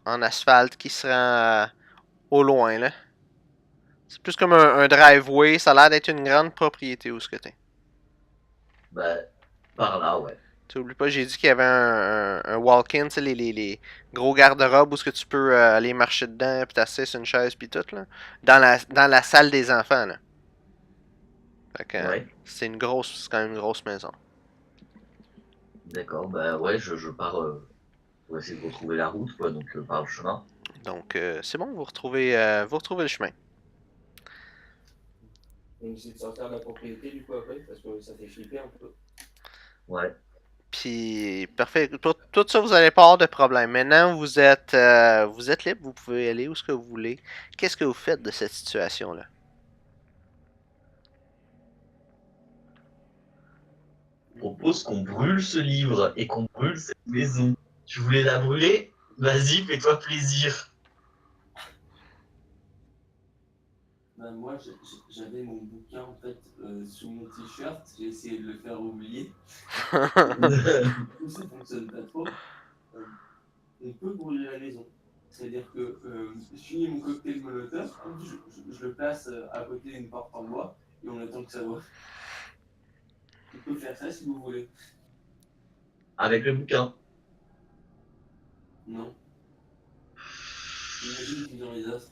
Speaker 3: en asphalte qui se rend au loin, là. C'est plus comme un driveway, ça a l'air d'être une grande propriété où ce que t'es.
Speaker 1: Bah, par là, ouais.
Speaker 3: Tu oublies pas, j'ai dit qu'il y avait un walk-in, tu sais, les gros garde-robes où ce que tu peux aller marcher dedans, puis t'asseoir sur une chaise, puis tout, là. Dans la salle des enfants, là. Fait que
Speaker 1: Ouais,
Speaker 3: c'est quand même une grosse maison.
Speaker 1: d'accord. Bah, ouais, je pars pour essayer de retrouver la route, quoi, donc par le chemin.
Speaker 3: Donc, c'est bon, vous retrouvez le chemin.
Speaker 2: On essaie de sortir de la propriété du coup après, parce que ça fait flipper un peu.
Speaker 1: Ouais.
Speaker 3: Puis, parfait. Pour tout ça, vous n'allez pas avoir de problème. Maintenant, vous êtes libre, vous pouvez aller où ce que vous voulez. Qu'est-ce que vous faites de cette situation-là?
Speaker 1: Je propose qu'on brûle ce livre et qu'on brûle cette maison. Tu voulais la brûler? Vas-y, fais-toi plaisir.
Speaker 2: Bah, moi j'avais mon bouquin en fait sous mon t-shirt, j'ai essayé de le faire oublier. Du coup ça fonctionne pas trop. Euh, on peut brûler la maison. C'est-à-dire que je finis mon cocktail molotov, je le place à côté d'une porte en bois et on attend que ça voit. On peut faire ça si vous voulez.
Speaker 1: Avec le bouquin.
Speaker 2: Non. Imagine qu'ils ont les astres.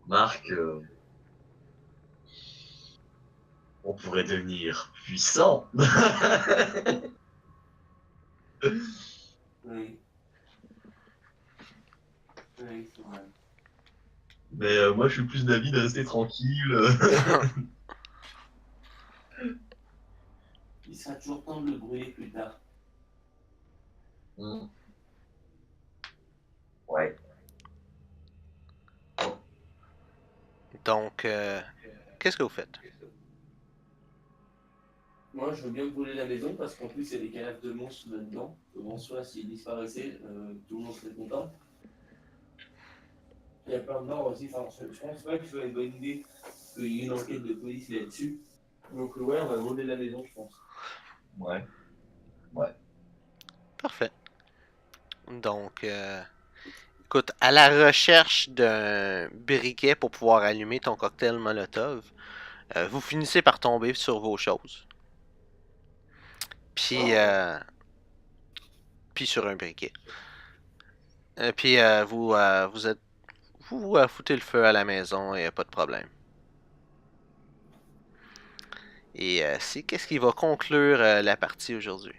Speaker 1: Marc, on pourrait devenir puissant.
Speaker 2: Oui. Oui, c'est vrai.
Speaker 1: Mais moi, je suis plus d'avis de rester tranquille.
Speaker 2: Il sera toujours temps de le brûler plus tard.
Speaker 1: Hmm. Ouais.
Speaker 3: Donc, qu'est-ce que vous faites?
Speaker 2: Moi, je veux bien brûler la maison parce qu'en plus, il y a des cadavres de monstres là-dedans. En soi, s'ils disparaissaient, tout le monde serait content. Il y a plein de morts aussi. Enfin, je pense pas que ce soit une bonne idée qu'il y ait une enquête de police là-dessus. Donc, ouais, on va brûler la maison, je pense.
Speaker 1: Ouais. Ouais.
Speaker 3: Parfait. Donc, Écoute, à la recherche d'un briquet pour pouvoir allumer ton cocktail Molotov, vous finissez par tomber sur vos choses. Puis, puis sur un briquet. Puis vous foutez le feu à la maison et pas de problème. Et qu'est-ce qui va conclure la partie aujourd'hui?